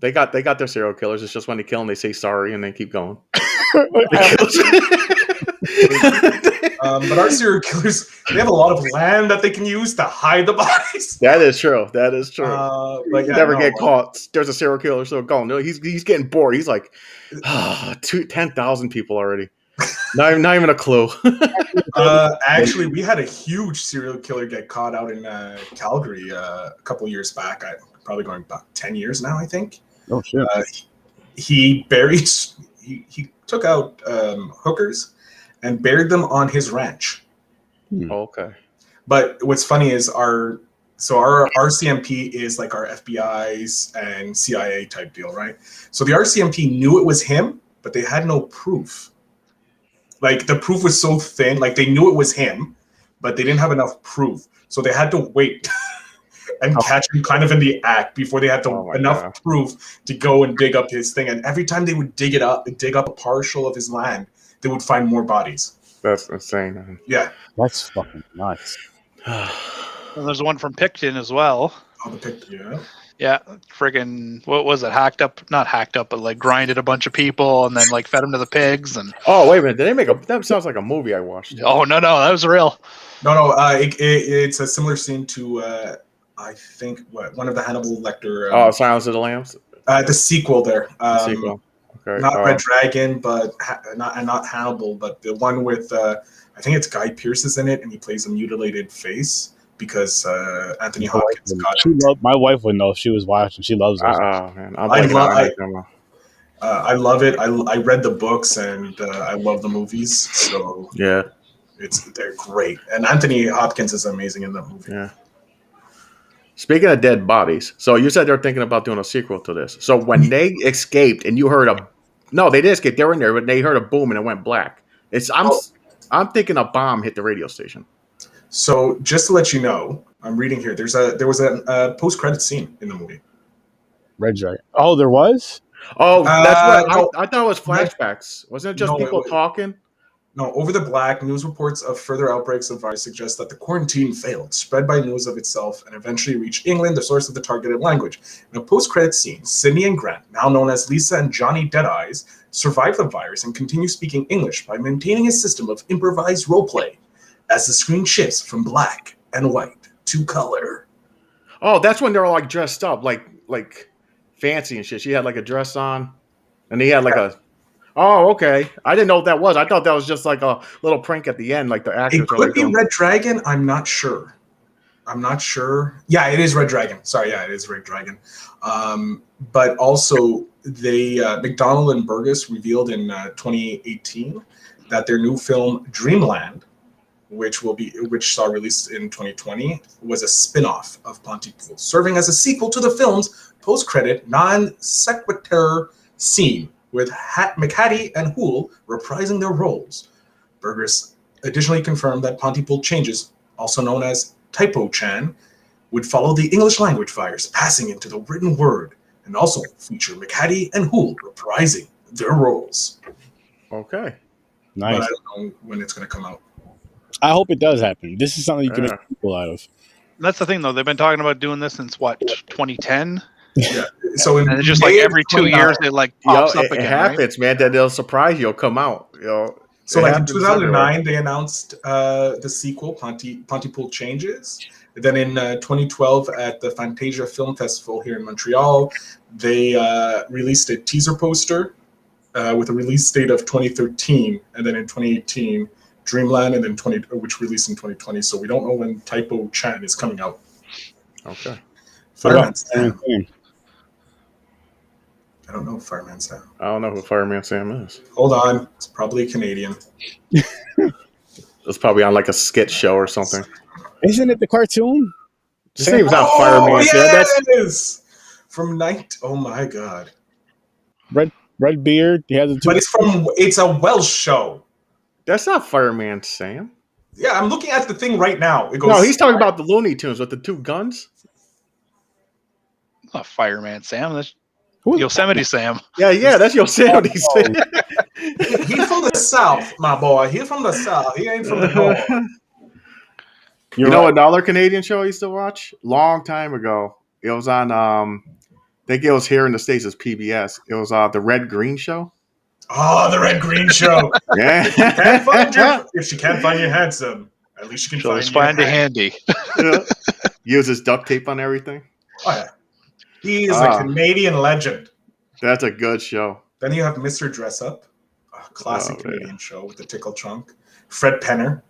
They got their serial killers. It's just when they kill them, they say sorry and they keep going. But our serial killers, they have a lot of land that they can use to hide the bodies. That is true. That is true. But you never get caught. There's a serial killer still going. No, he's getting bored. He's like, 10,000 people already. Not even a clue. Actually, we had a huge serial killer get caught out in Calgary a couple years back. Probably going back 10 years now, I think. Oh shit! He took out hookers and buried them on his ranch. Okay. But what's funny is our RCMP is like our FBI's and CIA type deal, right? So the RCMP knew it was him, but they had no proof. Like, the proof was so thin, like they knew it was him, but they didn't have enough proof. So they had to wait and catch him kind of in the act before they had enough proof to go and dig up his thing. And every time they would dig up a partial of his land, they would find more bodies. That's insane, man. Yeah. That's fucking nuts. And there's one from Picton as well. Oh, the Picton, yeah. Yeah, friggin', what was it? Not hacked up, but like grinded a bunch of people and then like fed them to the pigs. And oh, wait a minute, did they make that sounds like a movie I watched. Oh no, that was real. No, it's a similar scene to I think one of the Hannibal Lecter. Silence of the Lambs. The sequel there. The sequel. Okay. Not Red Dragon, but not Hannibal, but the one with I think it's Guy Pearce is in it, and he plays a mutilated face. Because Anthony Hopkins got my wife would know if she was watching. She loves it. Oh man, I love it. I read the books and I love the movies. So yeah, they're great. And Anthony Hopkins is amazing in that movie. Yeah. Speaking of dead bodies, so you said they're thinking about doing a sequel to this. So when they escaped and you heard they did escape. They were in there, but they heard a boom and it went black. I'm thinking a bomb hit the radio station. So just to let you know, I'm reading here. There was a post-credit scene in the movie. Red Dragon. Oh, there was? Oh, that's what I thought it was flashbacks. Wasn't it just people talking? No, over the black, news reports of further outbreaks of virus suggest that the quarantine failed, spread by news of itself, and eventually reached England, the source of the targeted language. In a post-credit scene, Sydney and Grant, now known as Lisa and Johnny Deadeyes, survive the virus and continue speaking English by maintaining a system of improvised roleplay. As the screen shifts from black and white to color. Oh, that's when they're all like dressed up, like fancy and shit. She had like a dress on, and he had like a. Oh, okay. I didn't know what that was. I thought that was just like a little prank at the end, like the actors. It could be Red Dragon. I'm not sure. Yeah, it is Red Dragon. Sorry, yeah, it is Red Dragon. But also, they McDonnell and Burgess revealed in 2018 that their new film Dreamland, which saw release in 2020, was a spin-off of Pontypool, serving as a sequel to the film's post-credit non-sequitur scene with McHattie and Hoole reprising their roles. Burgess additionally confirmed that Pontypool changes, also known as Typo-chan, would follow the English language virus, passing into the written word, and also feature McHattie and Hoole reprising their roles. Okay. Nice. But I don't know when it's going to come out. I hope it does happen. This is something you can make people out of. That's the thing, though. They've been talking about doing this since, 2010? Yeah. So in And it's just May like of every 2 29 years it like pops up it again, right? happens, man. That they'll surprise you. It'll come out. So it like in happens 2009, everywhere. they announced the sequel, Pontypool Changes. Then in 2012 at the Fantasia Film Festival here in Montreal, they released a teaser poster with a release date of 2013, and then in 2018, Dreamland, and then which released in 2020. So we don't know when Typo Chan is coming out. Okay. Fireman Sam. I don't know Fireman Sam. I don't know who Fireman Sam is. Hold on, it's probably Canadian. It's probably on like a sketch show or something. Isn't it the cartoon? His name's not Fireman Sam. Yes! From night. Oh my god. Red beard. He has a But it's a Welsh show. That's not Fireman Sam. Yeah, I'm looking at the thing right now. It goes. No, he's talking about the Looney Tunes with the two guns. Not Fireman Sam. That's Who- Yosemite Sam. Yeah, that's Yosemite Sam. He's from the south, my boy. He's from the south. He ain't from the north. You know another Canadian show I used to watch? Long time ago. It was on I think it was here in the States as PBS. It was the Red Green Show. Oh, the Red Green Show. Yeah. If she can't find you handsome, at least she can Find you handy. Uses duct tape on everything. Oh yeah. He is a Canadian legend. That's a good show. Then you have Mr. Dress Up, a classic Canadian man. show with the tickle trunk. Fred Penner.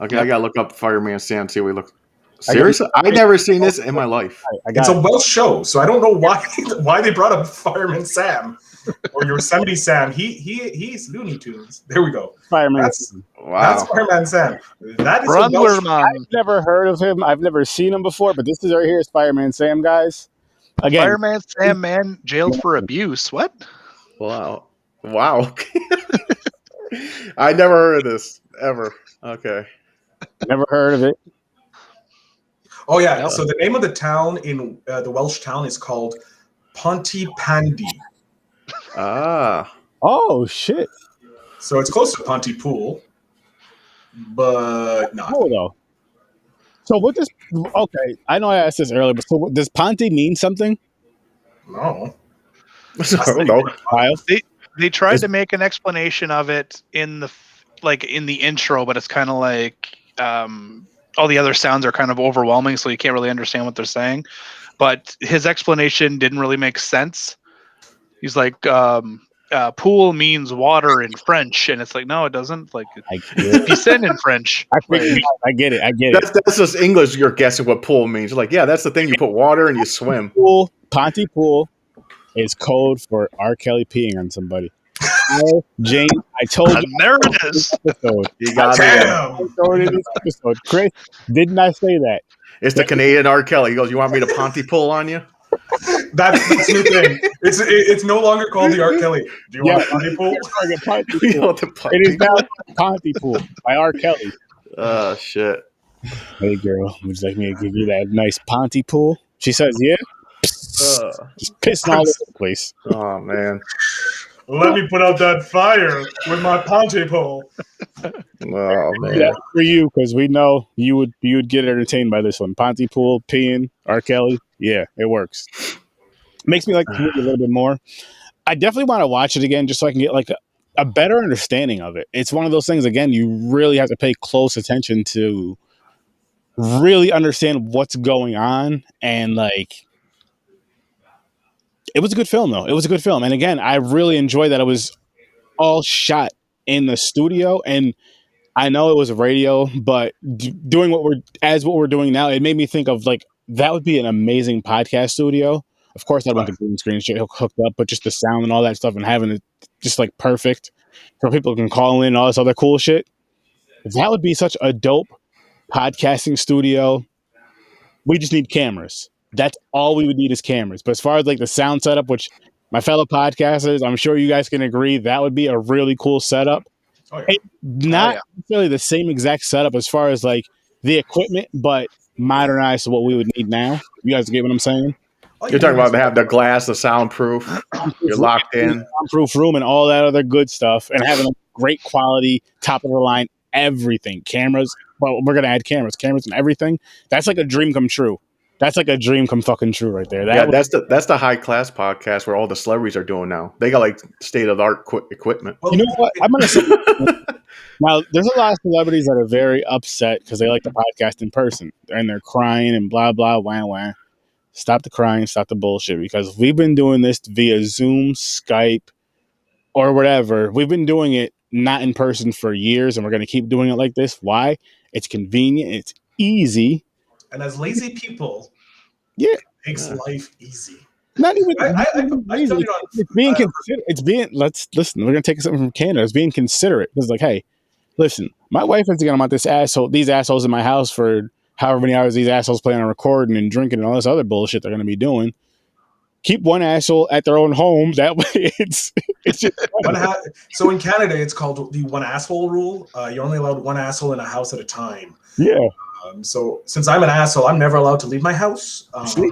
Okay, I gotta look up Fireman Sam, see what we look. Seriously? I've never seen this in my life. It's a Welsh show, so I don't know why they brought up Fireman Sam or Yosemite Sam. He's Looney Tunes. There we go. Fireman. That's Wow. Fireman Sam. That is a Welsh. I've never heard of him. I've never seen him before, but this is right here is Fireman Sam, guys. Again, Fireman Sam, man, jailed for abuse. What? Wow. I never heard of this ever. Okay. never heard of it. Oh yeah. Yep. So the name of the town in the Welsh town is called Pontypool. Ah. Oh shit! So it's close to Pontypool, but not. Cool though. So what does? Okay, I know I asked this earlier, but so does Ponty mean something? No. I don't know. Kyle? They tried to make an explanation of it in the intro, but it's kind of like all the other sounds are kind of overwhelming, so you can't really understand what they're saying. But his explanation didn't really make sense. He's like, pool means water in French, and it's like, no, it doesn't. Like, DICIN in French. I get it. That's just English. You're guessing what pool means. You're like, yeah, that's the thing. You put water and you swim. Pontypool is code for R. Kelly peeing on somebody. Jane, I told you. There it is. You got Damn. it in this episode. Chris, didn't I say that? It's the Canadian R. Kelly. He goes, you want me to Pontypool on you? That's new thing. It's no longer called the R. Kelly. Do you want Pontypool? It is now Pontypool by R. Kelly. Oh, shit. Hey, girl, would you like me to give you that nice Pontypool? She says, yeah. Just pissing all over the place. Oh, man. Let me put out that fire with my Pontypool. Oh, man. That's for you, because we know you would get entertained by this one. Pontypool, peeing, R. Kelly. Yeah, it works. Makes me like the movie a little bit more. I definitely want to watch it again just so I can get like a better understanding of it. It's one of those things, again, you really have to pay close attention to really understand what's going on. And like, it was a good film, though. It was a good film. And again, I really enjoyed that it was all shot in the studio. And I know it was radio, but doing what we're doing now, it made me think of like, that would be an amazing podcast studio. Of course, I want the green screen shit hooked up, but just the sound and all that stuff and having it just like perfect so people can call in and all this other cool shit. That would be such a dope podcasting studio. We just need cameras. That's all we would need is cameras. But as far as like the sound setup, which my fellow podcasters, I'm sure you guys can agree, that would be a really cool setup. Oh, yeah. Not necessarily the same exact setup as far as like the equipment, but modernized to what we would need now. You guys get what I'm saying? You're talking about have the glass, the soundproof. You're locked in. Soundproof room and all that other good stuff, and having a great quality, top of the line, everything. Cameras. Well, we're gonna add cameras and everything. That's like a dream come true. That's like a dream come fucking true right there. That's the high class podcast where all the celebrities are doing now. They got like state of the art equipment. Well, you know what? I'm gonna say now. There's a lot of celebrities that are very upset because they like the podcast in person and they're crying and blah blah wah wah. Stop the crying, stop the bullshit. Because we've been doing this via Zoom, Skype, or whatever. We've been doing it not in person for years, and we're gonna keep doing it like this. Why? It's convenient. It's easy. and as lazy people, Yeah, it makes life easy. not even. I've done it on. It's being considerate. It's being. Let's listen. We're gonna take something from Canada. It's being considerate. It's like, hey, listen. My wife isn't gonna want these assholes in my house for however many hours these assholes plan on recording and drinking and all this other bullshit they're gonna be doing. Keep one asshole at their own home. That way, it's just. So in Canada, it's called the one asshole rule. You're only allowed one asshole in a house at a time. Yeah. So since I'm an asshole, I'm never allowed to leave my house. No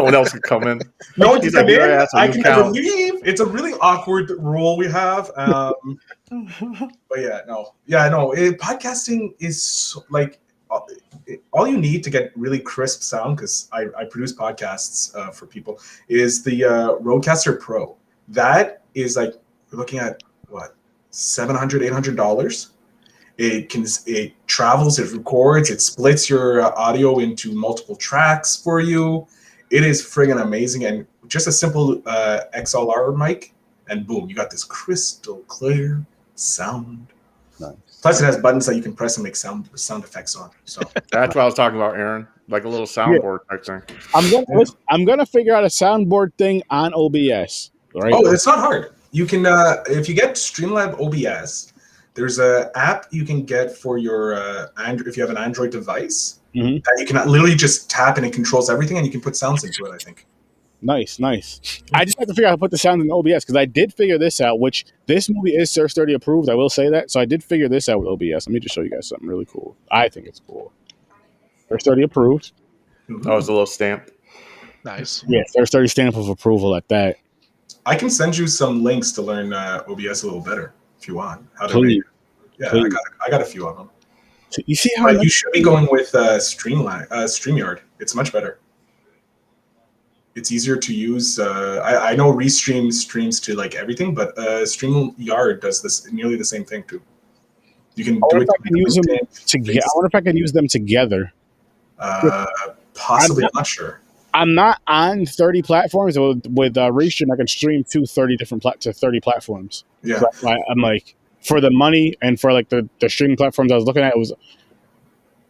one else can come in. No one can come in. Asshole, I can never leave. It's a really awkward rule we have. But podcasting is like all you need to get really crisp sound, because I produce podcasts for people, is the Rodecaster Pro. That is like, we're looking at what, $700, $800. It travels, it records, it splits your audio into multiple tracks for you. It is friggin' amazing. And just a simple XLR mic, and boom, you got this crystal clear sound. Nice. Plus, it has buttons that you can press and make sound effects on. So that's what I was talking about, Aaron. Like a little soundboard type thing. I'm gonna figure out a soundboard thing on OBS. Right? Oh, it's not hard. You can if you get Streamlab OBS. There's an app you can get for your Android, if you have an Android device, that you can literally just tap and it controls everything, and you can put sounds into it, I think. Nice. I just have to figure out how to put the sound in OBS, because I did figure this out, which this movie is Sir Sturdy approved. I will say that. So I did figure this out with OBS. Let me just show you guys something really cool. I think it's cool. Sir Sturdy approved. Oh, it's a little stamp. Nice. Yeah, Sir Sturdy stamp of approval at that. I can send you some links to learn OBS a little better if you want. How to Please. Yeah, Please. I got a few of them. So you see how you should be going with StreamYard. It's much better. It's easier to use. I know Restream streams to like everything, but StreamYard does this nearly the same thing too. You can do it. I wonder if I can use them together. Possibly, I'm not sure. I'm not on 30 platforms. With Restream, I can stream to 30 platforms. Yeah, so I'm like, for the money and for like the streaming platforms I was looking at, it was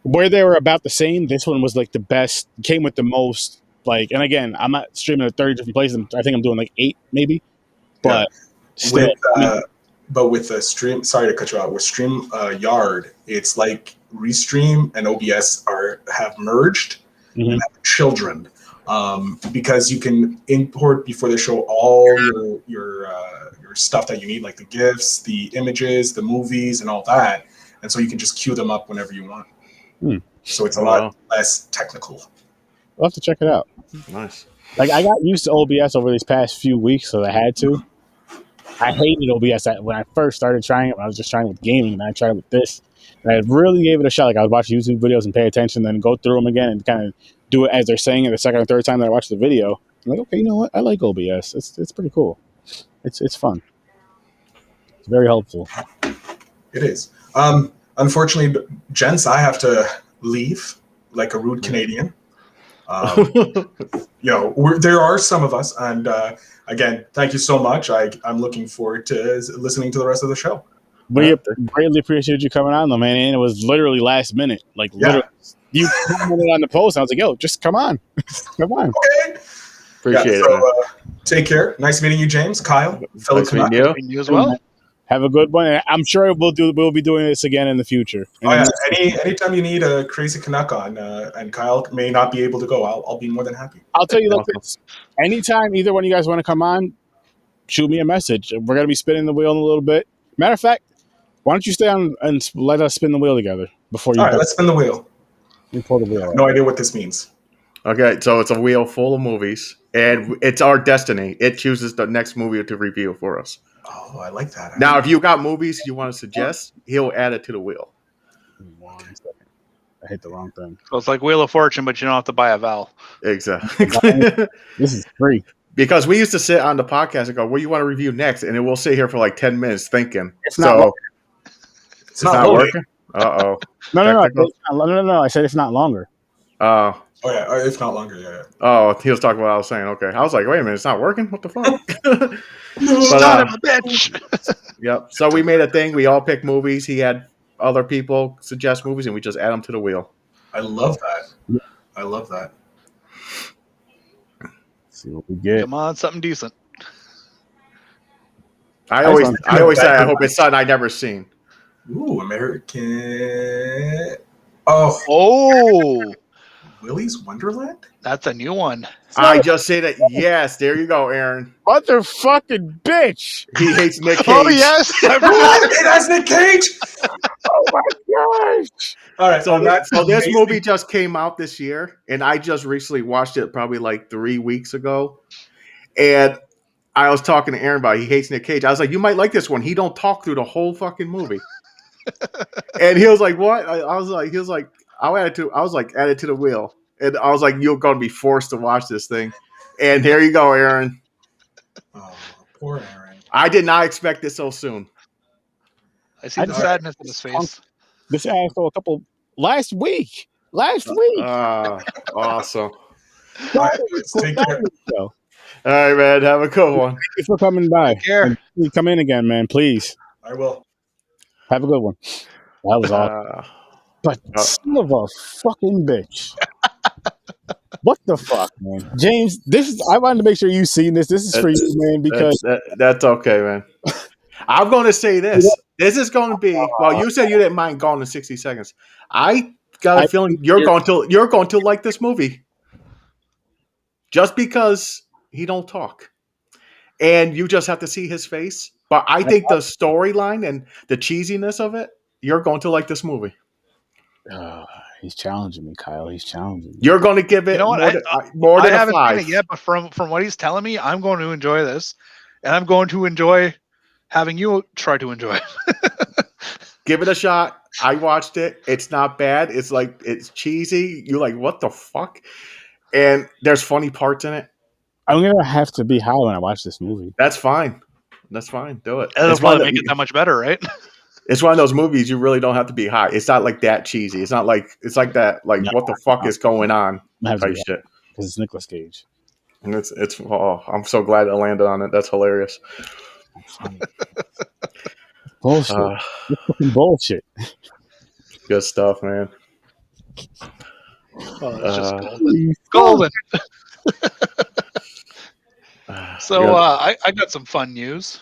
where they were about the same. This one was like the best, came with the most. Like, and again, I'm not streaming at 30 different places. I think I'm doing like 8 maybe. But still, with the stream, sorry to cut you out. With StreamYard, it's like Restream and OBS have merged and have children. Because you can import before they show all your stuff that you need, like the GIFs, the images, the movies, and all that. And so you can just queue them up whenever you want. So it's a lot less technical. We'll have to check it out. Nice. Like, I got used to OBS over these past few weeks, so I had to. I hated OBS when I first started trying it. I was just trying it with gaming, and I tried it with this. And I really gave it a shot. Like, I would watch YouTube videos and pay attention, then go through them again and kind of do it as they're saying it the second or third time that I watch the video. I'm like, okay, you know what? I like OBS. It's pretty cool. It's fun. It's very helpful. It is. Unfortunately, gents, I have to leave like a rude Canadian. There are some of us, and again, thank you so much. I'm looking forward to listening to the rest of the show. We greatly appreciate you coming on, though, man. And it was literally last minute. Like, literally, you commented on the post, and I was like, yo, just come on. Come on. Okay. Appreciate it. Take care. Nice meeting you, James. Kyle, fellow Nice meeting You as well. Have a good one. And I'm sure we'll be doing this again in the future. Anytime you need a crazy Canuck on, and Kyle may not be able to go, I'll be more than happy. I'll tell you like this. Anytime either one of you guys want to come on, shoot me a message. We're going to be spinning the wheel in a little bit. Matter of fact, why don't you stay on and let us spin the wheel together before you? All right, let's spin the wheel. You pull the wheel. I have no idea what this means. Okay, so it's a wheel full of movies, and it's our destiny. It chooses the next movie to review for us. Oh, I like that. Now, if you got movies you want to suggest, he'll add it to the wheel. 1 second. I hit the wrong thing. So it's like Wheel of Fortune, but you don't have to buy a vowel. Exactly. This is free. Because we used to sit on the podcast and go, "What do you want to review next?" And then we'll sit here for like 10 minutes thinking. It's not It's not loading. working. Uh-oh. No. I said it's not longer. Oh yeah, if not longer, yeah. Oh, he was talking about what I was saying. Okay. I was like, wait a minute, it's not working? What the fuck? Son of a bitch! Yep. So we made a thing. We all picked movies. He had other people suggest movies, and we just add them to the wheel. I love that. I love that. Let's see what we get. Come on, something decent. I always say I hope it's something I never seen. Ooh, American. Oh, Oh, Willy's Wonderland. that's a new one. I just say that. Yes, there you go, Aaron. Motherfucking bitch! He hates Nick Cage. Oh yes, What? It has Nick Cage. Oh my gosh! All right, So this amazing. movie just came out this year, and I just recently watched it probably like 3 weeks ago. And I was talking to Aaron about it. He hates Nick Cage. I was like, you might like this one. He don't talk through the whole fucking movie. And he was like, what? I was like, I'll add it to. I was like, add it to the wheel. And I was like, you're going to be forced to watch this thing. And here you go, Aaron. Oh, poor Aaron. I did not expect it so soon. I see the sadness in his face. This happened for a couple last week. Awesome. Awesome. All right, let's take care. All right, man. Have a good one. Thank you for coming by. Take care. And please come in again, man. Please. I will. Have a good one. That was awesome. But son of a fucking bitch. What the fuck, man? James, I wanted to make sure you've seen this. This is for you, man, because that's okay, man. I'm going to say this. This is going to be, well, you said you didn't mind Gone in 60 Seconds. I got a feeling you're going to like this movie. Just because he don't talk. And you just have to see his face. But I think the storyline and the cheesiness of it, you're going to like this movie. He's challenging me, Kyle. He's challenging me. You're going to give it You know what? more than I a haven't 5. seen it yet, but from what he's telling me, I'm going to enjoy this, and I'm going to enjoy having you try to enjoy it. Give it a shot. I watched it. It's not bad. It's like, it's cheesy. You're like, what the fuck? And there's funny parts in it. I'm gonna have to be high when I watch this movie. That's fine. That's fine. Do it. That'll probably make it that much better, right? It's one of those movies you really don't have to be high. It's not like that cheesy. It's not like that. Like No, what the fuck is going on? Type Shit. Because it's Nicolas Cage. And it's. Oh, I'm so glad I landed on it. That's hilarious. Bullshit. It's fucking bullshit. Good stuff, man. Oh, that's just golden. So I got some fun news.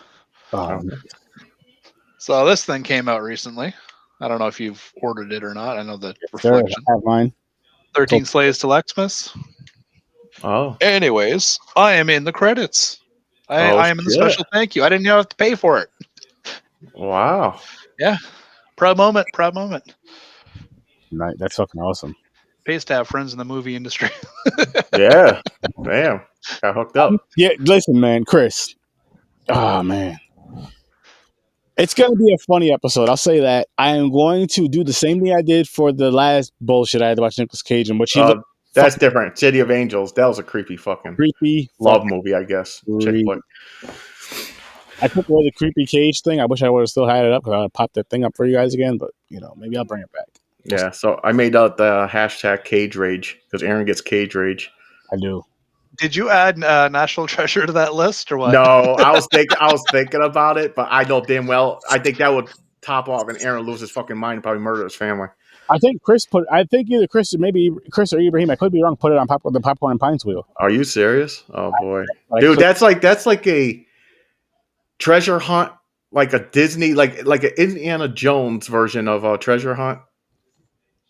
So this thing came out recently. I don't know if you've ordered it or not. I know the reflection. I have mine. 13 Slaves to Xmas. Oh. Anyways, I am in the credits. I am in the special thank you. I didn't have to pay for it. Wow. Yeah. Proud moment. Right, that's fucking awesome. Pays to have friends in the movie industry. Yeah. Damn. Got hooked up. Yeah, listen, man, Chris. Oh, man. It's going to be a funny episode. I'll say that. I am going to do the same thing I did for the last bullshit I had to watch Nicolas Cage in, which that's different. City of Angels. That was a creepy love movie, I guess. Chick flick. I took away the creepy Cage thing. I wish I would have still had it up because I would have popped that thing up for you guys again, but, maybe I'll bring it back. Yeah, so I made out the hashtag Cage Rage because Aaron gets Cage Rage. I do. Did you add National Treasure to that list or what? No, I was thinking about it, but I know damn well I think that would top off and Aaron lose his fucking mind and probably murder his family. I think either Chris or maybe Chris or Ibrahim, I could be wrong, put it on the Popcorn and Pines wheel. Are you serious? Oh boy. Dude, that's like a treasure hunt, like a Disney, like an Indiana Jones version of a treasure hunt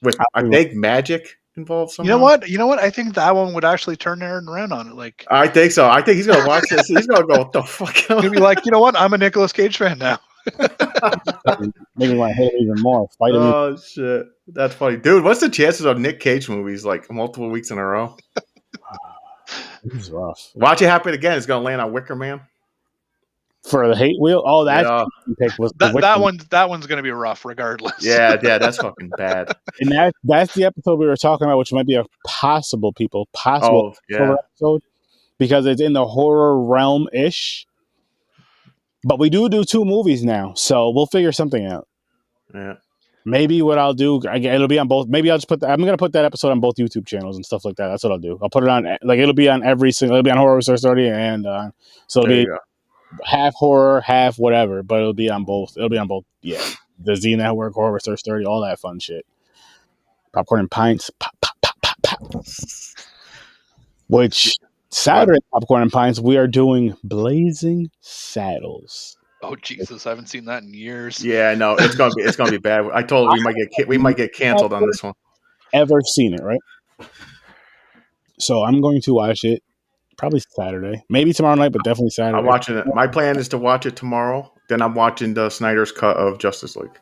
with I think magic involved somehow. You know what? I think that one would actually turn Aaron around on it. Like, I think so. I think he's gonna watch this. He's gonna go, what the fuck? He'll be like, you know what? I'm a Nicolas Cage fan now. Maybe want to hit him even more. Fight him. Oh shit, that's funny, dude. What's the chances of Nick Cage movies like multiple weeks in a row? This is rough. Watch it happen again. It's gonna land on Wicker Man. For the hate wheel. Oh, that Yeah. pick was the that one's gonna be rough regardless. Yeah, that's fucking bad. and that's the episode we were talking about, which might be a possible Oh, yeah. episode because it's in the horror realm ish. But we do 2 movies now, so we'll figure something out. Yeah. Maybe what I'll do, it'll be on both. Maybe I'll just I'm gonna put that episode on both YouTube channels and stuff like that. That's what I'll do. I'll put it on it'll be on every single. It'll be on Horror Source 30 and so it'll be half horror, half whatever. But it'll be on both. It'll be on both. Yeah, the Z Network, Horror Source 30, all that fun shit. Popcorn and Pints. Pop, pop, pop, pop, pop. Which Saturday Popcorn and Pints we are doing Blazing Saddles. Oh Jesus, I haven't seen that in years. Yeah, no, it's gonna be bad. I told we might get canceled on this one. Ever seen it, right? So I'm going to watch it probably Saturday, maybe tomorrow night, but definitely Saturday. I'm watching it. My plan is to watch it tomorrow. Then I'm watching the Snyder's cut of Justice League,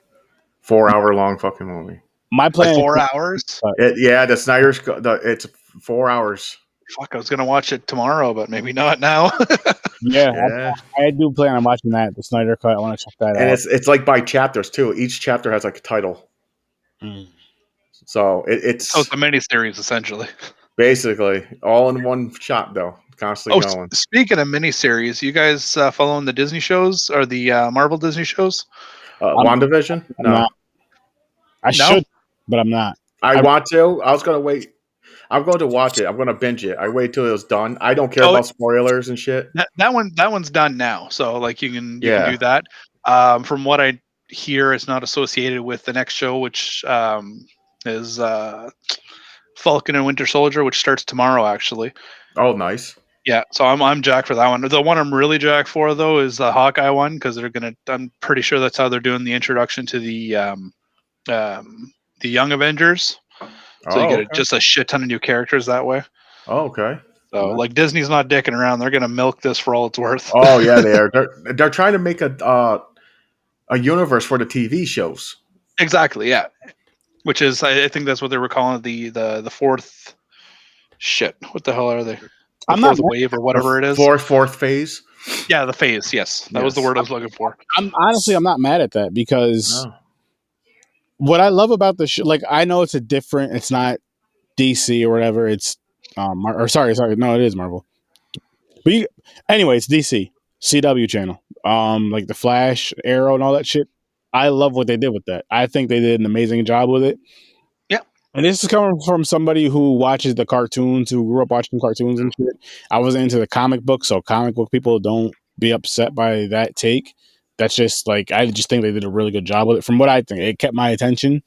4-hour long fucking movie. My plan 4 hours. The Snyder's cut. It's 4 hours. Fuck, I was gonna watch it tomorrow, but maybe not now. Yeah. I do plan on watching that, the Snyder Cut. I want to check that out. And it's like by chapters too. Each chapter has like a title. So it's a miniseries essentially. Basically, all in one shot though, constantly going. Speaking of miniseries, you guys following the Disney shows or the Marvel Disney shows? WandaVision? No. I should, but I'm not. I want to. I was gonna wait. I'm going to watch it. I'm going to binge it. I wait till it's done. I don't care about spoilers and shit. That one's done now, so like you can do that. From what I hear, it's not associated with the next show, which is Falcon and Winter Soldier, which starts tomorrow, actually. Oh, nice. Yeah, so I'm jacked for that one. The one I'm really jacked for though is the Hawkeye one because they're gonna. I'm pretty sure that's how they're doing the introduction to the Young Avengers. So you get just a shit ton of new characters that way. Oh, okay. So like Disney's not dicking around; they're gonna milk this for all it's worth. Oh yeah, they are. They're trying to make a universe for the TV shows. Exactly. Yeah. Which is, I think that's what they were calling the fourth. Shit. What the hell are they? The fourth wave or whatever it is. Fourth phase. Yeah, the phase. Yes, that was the word I was looking for. I'm not mad at that because. No. What I love about the show, like I know it's not DC or whatever. It's sorry, no, it is Marvel. But anyway, it's DC CW channel. Like the Flash, Arrow, and all that shit. I love what they did with that. I think they did an amazing job with it. Yeah, and this is coming from somebody who watches the cartoons, who grew up watching cartoons and shit. I was into the comic book, so comic book people don't be upset by that take. That's just like I just think they did a really good job with it. From what I think, it kept my attention.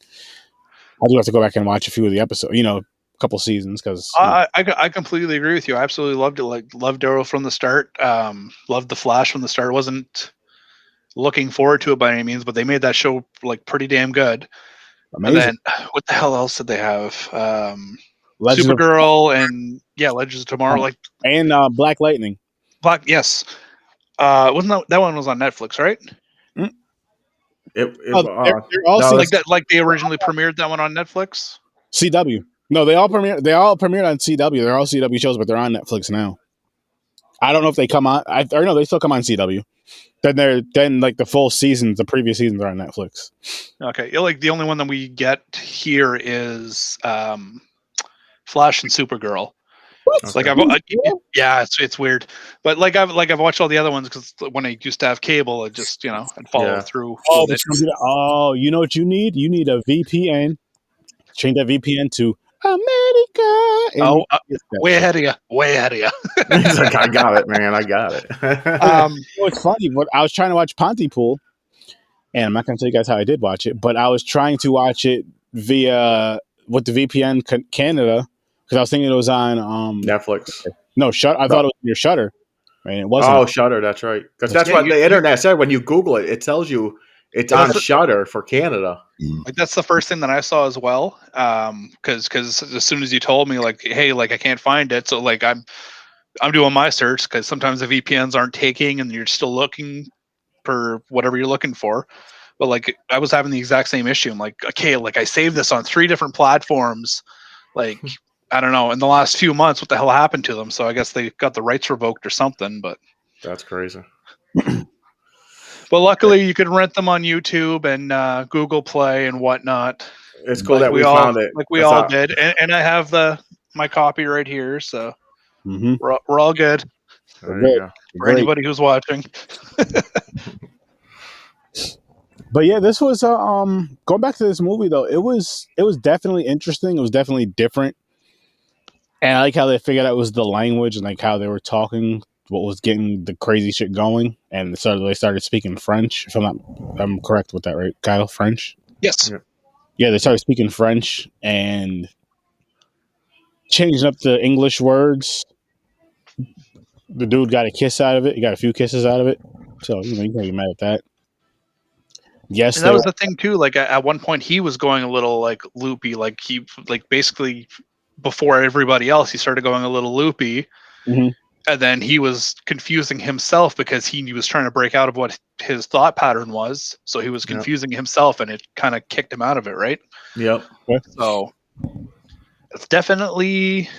I do have to go back and watch a few of the episodes, a couple seasons because I completely agree with you. I absolutely loved it. Like loved Arrow from the start. Loved the Flash from the start. Wasn't looking forward to it by any means, but they made that show like pretty damn good. Amazing. And then what the hell else did they have? Supergirl and Legends of Tomorrow, and Black Lightning. Yes. Wasn't that one was on Netflix, right? They're also like they originally premiered that one on Netflix. CW. No, they all premiered on CW. They're all CW shows, but they're on Netflix now. I don't know if they come on. They still come on CW. Then like the full seasons, the previous seasons are on Netflix. Okay, like the only one that we get here is Flash and Supergirl. What? Like it's weird, but I've watched all the other ones because when I used to have cable, I just I'd follow through. You know what you need? You need a VPN. Change that VPN to America. Way ahead of you. He's like, I got it, man. I got it. It's funny. I was trying to watch Pontypool, and I'm not going to tell you guys how I did watch it, but I was trying to watch it via with the VPN Canada. Because I was thinking it was on Netflix. No, I thought it was your Shudder. Right? It wasn't. Oh, Shudder, that's right. Because that's what the internet said. When you Google it, it tells you it's on Shudder for Canada. Like that's the first thing that I saw as well. Because as soon as you told me, like, hey, like I can't find it, so like I'm doing my search because sometimes the VPNs aren't taking, and you're still looking for whatever you're looking for. But like I was having the exact same issue. I'm like, okay, like I saved this on 3 different platforms, like. I don't know. In the last few months, what the hell happened to them? So I guess they got the rights revoked or something. But that's crazy. Well, luckily you could rent them on YouTube and Google Play and whatnot. It's cool that we found it. Like we all did, and I have my copy right here, so Mm-hmm. we're all good There you go. for anybody who's watching. But yeah, this was going back to this movie though. It was definitely interesting. It was definitely different, and I like how they figured out it was the language and like how they were talking, what was getting the crazy shit going, and so they started speaking French. If I'm correct with that, right, Kyle? French? Yes. Yeah, they started speaking French and changing up the English words. The dude got a kiss out of it. He got a few kisses out of it. So you can't get mad at that. Yes, and that was the thing too. Like at one point, he was going a little like loopy. Like he basically before everybody else, he started going a little loopy, mm-hmm. and then he was confusing himself because he was trying to break out of what his thought pattern was. So he was confusing himself, and it kind of kicked him out of it, right? Yep. So it's definitely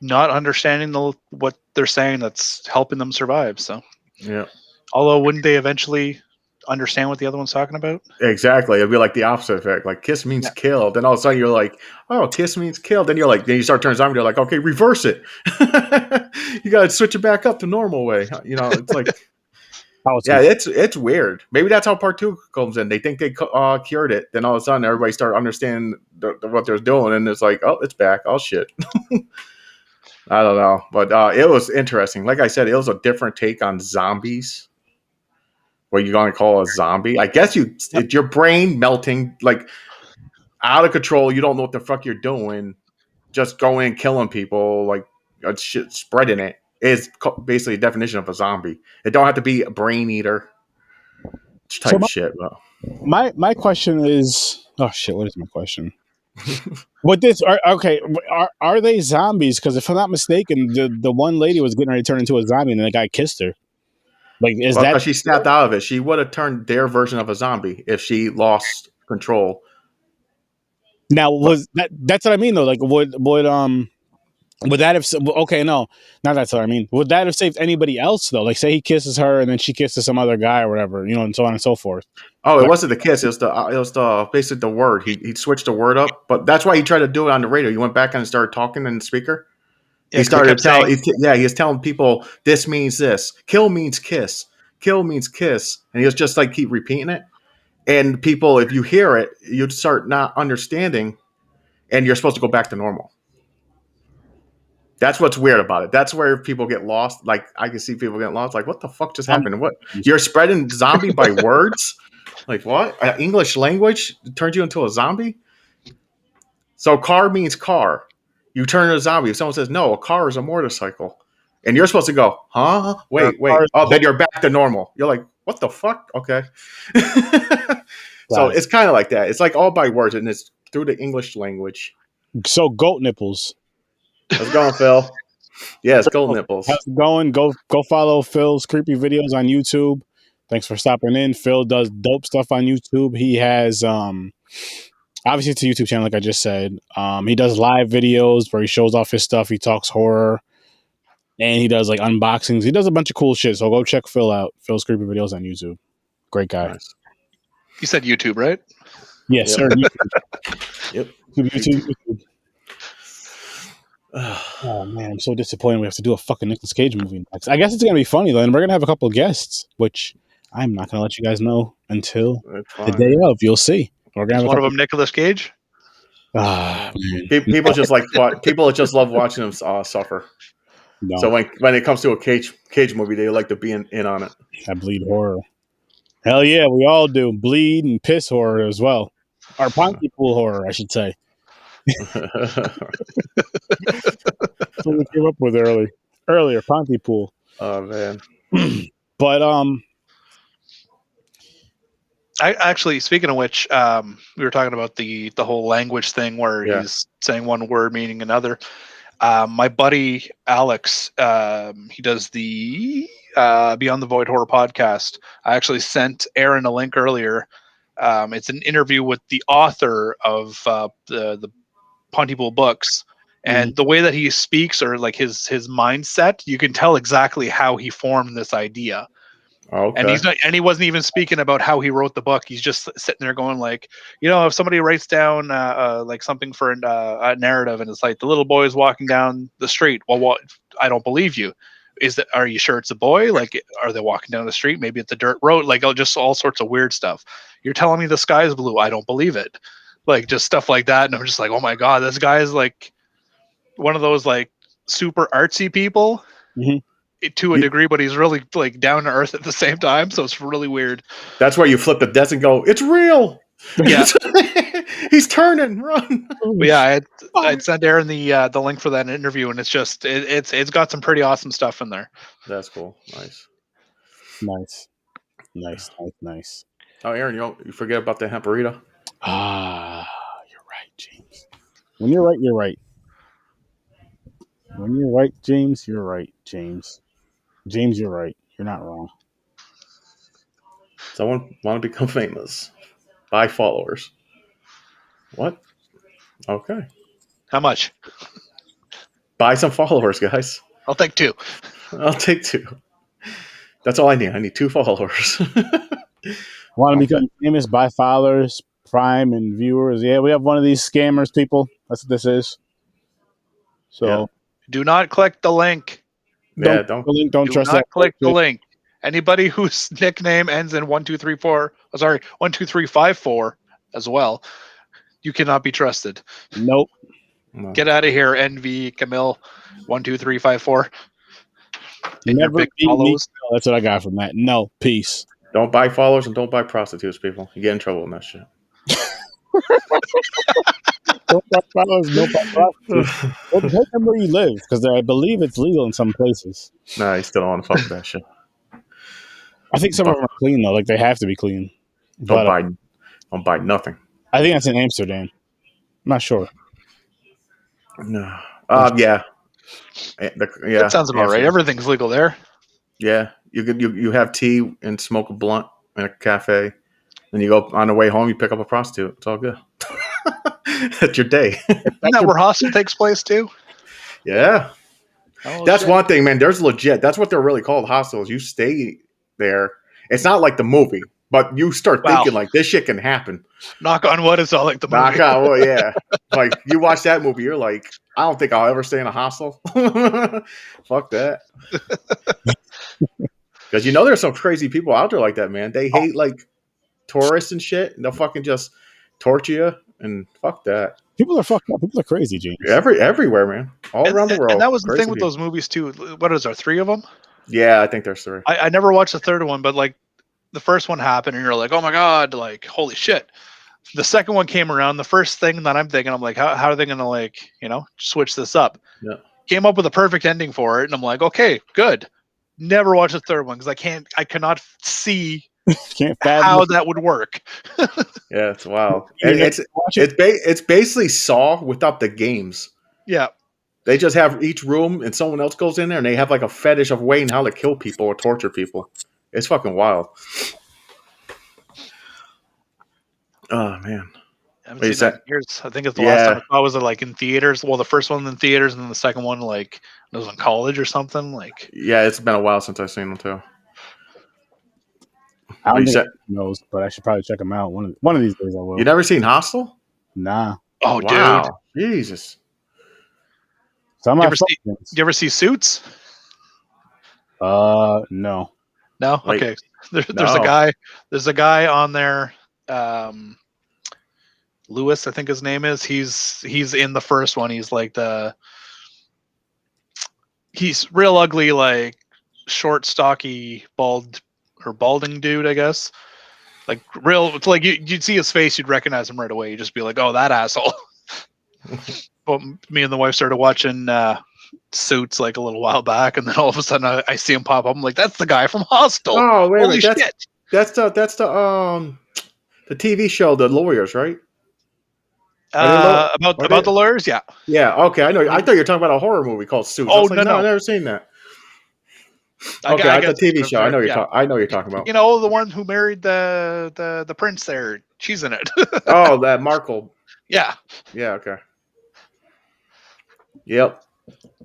not understanding what they're saying that's helping them survive. So yeah. Although, wouldn't they eventually understand what the other one's talking about? Exactly. It'd be like the opposite effect. Like kiss means kill. Then all of a sudden you're like, oh, kiss means kill. Then you start turning zombie. You're like, okay, reverse it. You got to switch it back up to normal way. It's like, it's weird. Maybe that's how part 2 comes in. They think they cured it. Then all of a sudden everybody start understanding what they're doing. And it's like, oh, it's back. Oh, shit. I don't know. But it was interesting. Like I said, it was a different take on zombies. What you're going to call a zombie? I guess it's your brain melting like out of control. You don't know what the fuck you're doing. Just going and killing people, like shit, spreading it is basically a definition of a zombie. It don't have to be a brain eater type shit. My question is, oh shit, what is my question? Are they zombies? Because if I'm not mistaken, the one lady was getting ready to turn into a zombie, and then the guy kissed her. Like, because she snapped out of it? She would have turned their version of a zombie if she lost control. Now, that's what I mean though? Like, would that have? Okay, no, not that's what I mean. Would that have saved anybody else though? Like, say he kisses her and then she kisses some other guy or whatever, and so on and so forth. Oh, it wasn't the kiss. It was the basically the word. He switched the word up, but that's why he tried to do it on the radio. He went back and started talking in the speaker. Yeah, he started telling. He was telling people this means this. Kill means kiss. Kill means kiss, and he was just like keep repeating it. And people, if you hear it, you'd start not understanding, and you're supposed to go back to normal. That's what's weird about it. That's where people get lost. Like I can see people get lost. Like, what the fuck just happened? What you're spreading zombie by words? Like what? English language turned you into a zombie? So car means car. You turn into a zombie. If someone says no, a car is a motorcycle, and you're supposed to go, huh? Wait. Oh, then you're back to normal. You're like, what the fuck? Okay. So it's kind of like that. It's like all by words, and it's through the English language. So goat nipples. How's it going, Phil? Yeah, it's goat nipples. How's it going? Go follow Phil's creepy videos on YouTube. Thanks for stopping in. Phil does dope stuff on YouTube. He has obviously it's a YouTube channel, like I just said. He does live videos where he shows off his stuff. He talks horror, and he does like unboxings. He does a bunch of cool shit. So go check Phil out. Phil's creepy videos on YouTube. Great guy. Nice. You said YouTube, right? Yes, sir. Yep. YouTube. Oh man, I'm so disappointed. We have to do a fucking Nicolas Cage movie next. I guess it's gonna be funny though, and we're gonna have a couple of guests, which I'm not gonna let you guys know until the day of. You'll see. We're gonna have one of them Nicolas Cage. Ah, man. People just love watching him suffer. No. So when it comes to a Cage movie, they like to be in on it. I bleed horror. Hell yeah, we all do. Bleed and piss horror as well. Or Pontypool horror, I should say. That's what we came up with earlier, Pontypool. Oh man. But I actually, speaking of which, we were talking about the whole language thing where he's saying one word meaning another. My buddy Alex, he does the Beyond the Void Horror podcast. I actually sent Aaron a link earlier. It's an interview with the author of the Pontypool books, and the way that he speaks or like his mindset, you can tell exactly how he formed this idea. Okay. And he wasn't even speaking about how he wrote the book. He's just sitting there going like, if somebody writes down like something for a narrative, and it's like the little boy is walking down the street. Well, what? I don't believe you. Are you sure it's a boy? Like, are they walking down the street? Maybe it's a dirt road. Like, just all sorts of weird stuff. You're telling me the sky is blue. I don't believe it. Like, just stuff like that. And I'm just like, oh my God, this guy is like one of those like super artsy people. Mm-hmm. To a degree, but he's really like down to earth at the same time, so it's really weird. That's where you flip the desk and go, "It's real." Yeah, he's turning. Run. But yeah, I'd send Aaron the link for that interview, and it's just it's got some pretty awesome stuff in there. That's cool. Nice. Oh, Aaron, you forget about the HEMPARITA? You're right, James. When you're right, you're right. When you're right, James, you're right, James. James, you're right. You're not wrong. Someone want to become famous. Buy followers. What? Okay. How much? Buy some followers, guys. I'll take 2. I'll take 2. That's all I need. I need 2 followers. Want to become famous? Buy followers, Prime, and viewers. Yeah, we have one of these scammers, people. That's what this is. So do not click the link. Don't don't trust that. Click the link. Anybody whose nickname ends in 1234, 1234 as well, you cannot be trusted. Nope. No. Get out of here, NV Camille 12354. Never be me. That's what I got from that. No, peace. Don't buy followers and don't buy prostitutes, people. You get in trouble in that shit. Don't buy followers, don't buy prostitutes. Well, depends on where you live, because I believe it's legal in some places. Nah, you still don't want to fuck with that shit. I think some of them are clean though, like they have to be clean. Don't buy nothing. I think that's in Amsterdam. I'm not sure. No. Yeah. That sounds about right. Everything's legal there. Yeah. You have tea and smoke a blunt in a cafe. Then you go on the way home, you pick up a prostitute. It's all good. That's your day. Isn't that where hostel takes place too? Yeah. That's one thing, man. There's legit. That's what they're really called, hostels. You stay there. It's not like the movie, but you start thinking like this shit can happen. Knock on wood, it's all like the movie. Knock on wood, yeah. Like you watch that movie, you're like, I don't think I'll ever stay in a hostel. Fuck that. Because there's some crazy people out there like that, man. They hate like tourists and shit, and they'll fucking just torture you. And fuck that. People are fucked up. People are crazy, James. Everywhere, man. All around the world. And that was the thing with those movies too. What is there? 3 of them? Yeah, I think there's 3. I never watched the third one, but like the first one happened, and you're like, oh my God, like holy shit. The second one came around. The first thing that I'm thinking, I'm like, how are they gonna like switch this up? Yeah. Came up with a perfect ending for it, and I'm like, okay, good. Never watch the third one because I cannot see. Can't fathom how that would work. Yeah, it's wild. And it's basically Saw without the games. Yeah. They just have each room and someone else goes in there and they have like a fetish of waiting how to kill people or torture people. It's fucking wild. Oh man. I haven't seen that in years. I think it's the last time I saw was like in theaters. Well, the first one in theaters and then the second one like it was in college or something. Like yeah, it's been a while since I've seen them too. I don't think he knows, but I should probably check them out. One of these days I will. You never seen Hostel? Nah. Oh, wow. Dude. Jesus. So you ever see Suits? No. No? Okay. There's a guy on there. Lewis, I think his name is. He's in the first one. He's like he's real ugly, like short, stocky, balding dude, I guess. Like real, it's like you'd see his face, you'd recognize him right away. You'd just be like, "Oh, that asshole." But me and the wife started watching Suits like a little while back, and then all of a sudden I see him pop up. I'm like, "That's the guy from Hostel." Oh, wait, holy shit! That's the TV show, The Lawyers, right? About the lawyers, yeah. Yeah. Okay, I know. I thought you were talking about a horror movie called Suits. Oh, no, I've never seen that. Okay, it's a TV show. I know you're talking about. The one who married the prince there. She's in it. Oh, that Markle. Yeah. Yeah. Okay. Yep.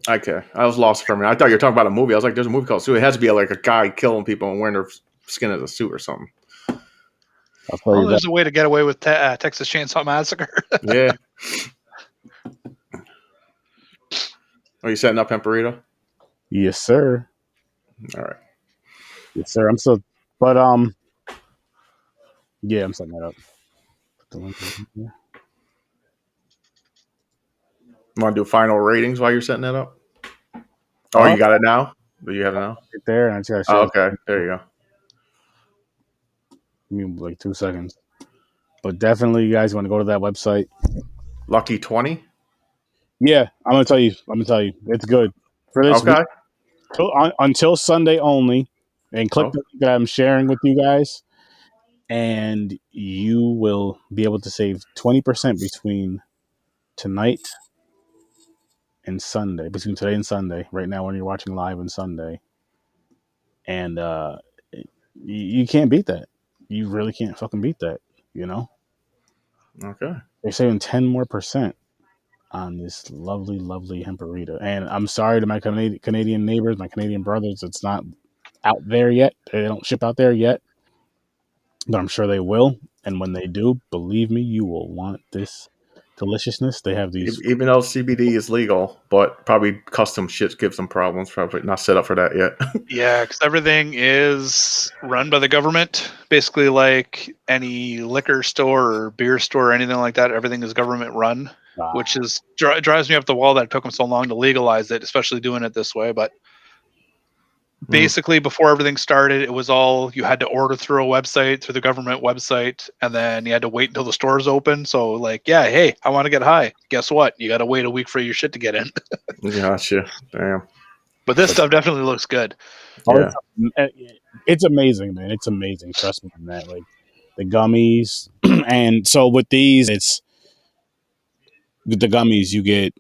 Okay, I was lost for a minute. I thought you were talking about a movie. I was like, "There's a movie called Suits." It has to be like a guy killing people and wearing their skin of the suit or something. I'll tell Well, you there's that. a way to get away with Texas Chainsaw Massacre. Yeah. Are you setting up HEMPARITA? Yes, sir. All right. Yes, sir. I'm still, but yeah, I'm setting that up. Put the link in here. Want to do final ratings while you're setting that up? Oh, you got it now? Do you have it now? Right there, and I just gotta Oh, share. okay. There you go. Give me like 2 seconds. But definitely, you guys want to go to that website. Lucky 20? Yeah, I'm gonna tell you. It's good for this week Okay. until Sunday only. And click Oh, the link that I'm sharing with you guys, and you will be able to save 20% between tonight and Sunday. Between today and Sunday, right now when you're watching live on Sunday, and you can't beat that. You really can't fucking beat that. You know, okay. they're saving 10 more percent on this lovely, lovely HEMPARITA. And I'm sorry to my Canadian neighbors, my Canadian brothers, it's not out there yet. They don't ship out there yet, but I'm sure they will. And when they do, believe me, you will want this deliciousness. They have these. Even though CBD is legal, but probably custom shit gives them problems. Probably not set up for that yet. Yeah, because everything is run by the government. Basically, like any liquor store or beer store or anything like that, everything is government run, which is drives me up the wall that it took them so long to legalize it, especially doing it this way. But basically, before everything started, it was all you had to order through a website, through the government website, and then you had to wait until the stores open. So, like, yeah, hey, I want to get high. Guess what? You got to wait a week for your shit to get in. Gotcha. Damn. But this stuff definitely looks good. Oh, Yeah. it's amazing, man. It's amazing. Trust me on that. Like the gummies, and so with these, it's with the gummies. You get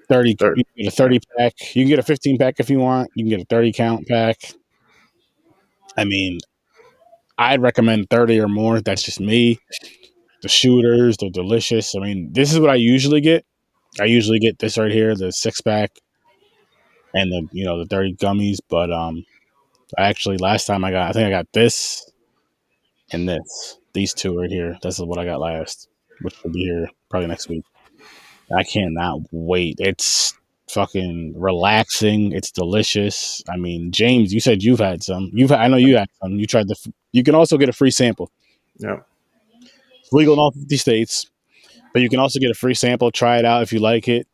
30. Third. You get a 30 pack. You can get a 15 pack if you want. You can get a 30 count pack. I mean, I'd recommend 30 or more. That's just me. The shooters, they're delicious. I mean, this is what I usually get. I usually get this right here, the 6-pack, and the 30 gummies. But actually last time I think I got this and this. These two right here. This is what I got last, which will be here probably next week. I cannot wait. It's fucking relaxing. It's delicious. I mean, James, you said you've had some. I know you had some. You tried you can also get a free sample. Yeah. It's legal in all 50 states, but you can also get a free sample. Try it out if you like it.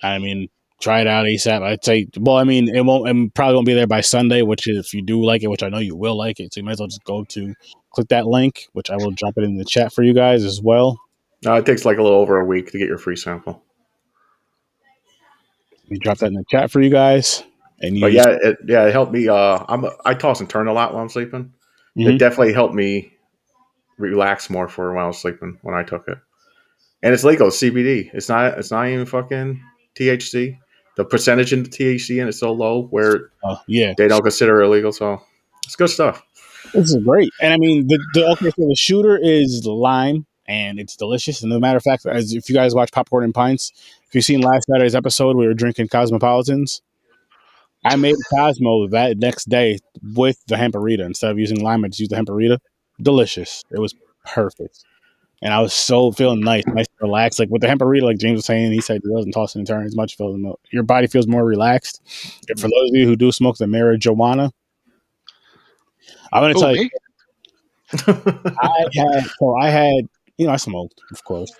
I mean, try it out ASAP. I'd say, well, I mean, it probably won't be there by Sunday, which is, if you do like it, which I know you will like it, so you might as well just click that link, which I will drop it in the chat for you guys as well. It takes like a little over a week to get your free sample. We drop that in the chat for you guys. But it helped me. I toss and turn a lot while I'm sleeping. Mm-hmm. It definitely helped me relax more for when I was sleeping when I took it. And it's legal. It's CBD. It's not even fucking THC. The percentage in the THC in is so low where they don't consider it illegal. So it's good stuff. This is great. And I mean, the shooter is lime, and it's delicious. And as a matter of fact, if you guys watch Popcorn and Pints, if you've seen last Saturday's episode, we were drinking Cosmopolitans. I made Cosmo that next day with the HEMPARITA. Instead of using lime, I just used the HEMPARITA. Delicious. It was perfect. And I was so feeling nice and relaxed. Like with the HEMPARITA, like James was saying, he said he wasn't tossing and turning as much. Your body feels more relaxed. And for those of you who do smoke the marijuana, I'm going to tell you. I smoked, of course.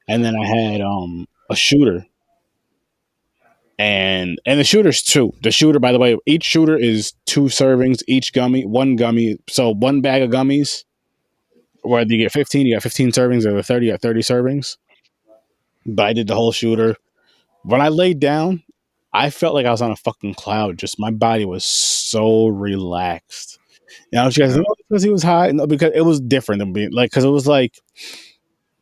And then I had a shooter. And the shooter's 2. The shooter, by the way, each shooter is 2 servings, each gummy, 1 gummy. So 1 bag of gummies, whether you get 15, you got 15 servings, or the 30, you got 30 servings. But I did the whole shooter. When I laid down, I felt like I was on a fucking cloud. Just my body was so relaxed. You know, she guys, because he was high, no, because it was different than being like, because it was like,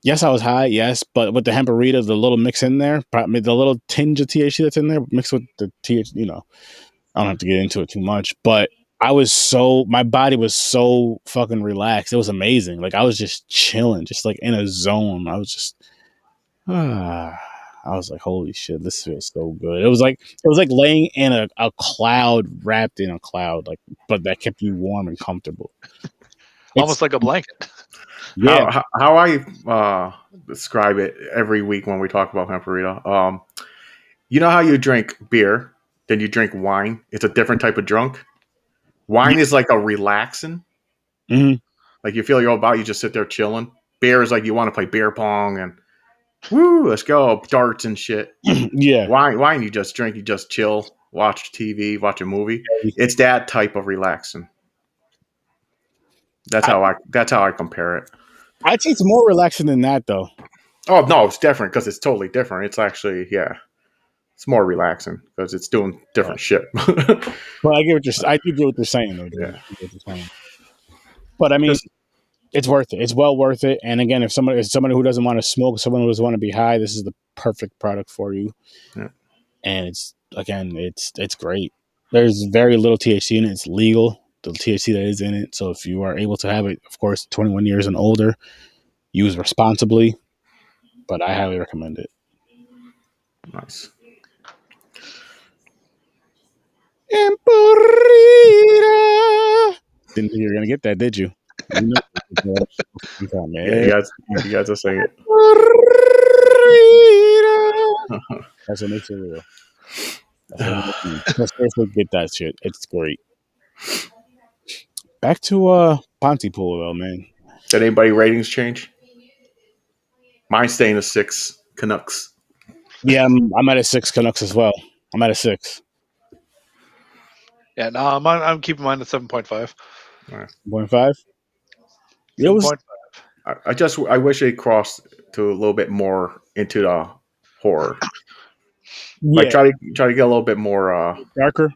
yes, I was high, yes, but with the HEMPARITA, the little mix in there, probably the little tinge of THC that's in there, mixed with the THC, I don't have to get into it too much, but my body was so fucking relaxed. It was amazing. Like I was just chilling, just like in a zone. I was just, I was like, holy shit, this feels so good. It was like laying in a cloud, wrapped in a cloud, like, but that kept you warm and comfortable. Almost like a blanket. Yeah. How I describe it every week when we talk about Hemparita. You know how you drink beer, then you drink wine. It's a different type of drunk. Wine is like a relaxing. Mm-hmm. Like you feel your whole body, you just sit there chilling. Beer is like you want to play beer pong and woo, let's go, darts and shit. Yeah. Wine, you just drink, you just chill, watch TV, watch a movie. It's that type of relaxing. That's how I compare it. I'd say it's more relaxing than that, though. Oh no, it's different because it's totally different. It's actually it's more relaxing because it's doing different shit. Well, I do get what you're saying, though. Yeah. I get what you're saying. But I mean, it's worth it. It's well worth it. And again, if somebody who doesn't want to smoke, someone who doesn't want to be high, this is the perfect product for you. Yeah. And it's great. There's very little THC in it. It's legal, the THC that is in it. So if you are able to have it, of course, 21 years and older, use responsibly. But I highly recommend it. Nice. HEMPARITA. Didn't think you were gonna get that, did you? You guys are saying it. That's what makes it real. Seriously, get that shit. It's great. Back to Pontypool though, man. Did anybody ratings change? Mine's staying a 6 Canucks. Yeah, I'm at a 6 Canucks as well. I'm at a 6. Yeah, no, I'm keeping mine at 7.5. 7.5. It was. I wish they crossed to a little bit more into the horror. Yeah. Like try to get a little bit more Darker.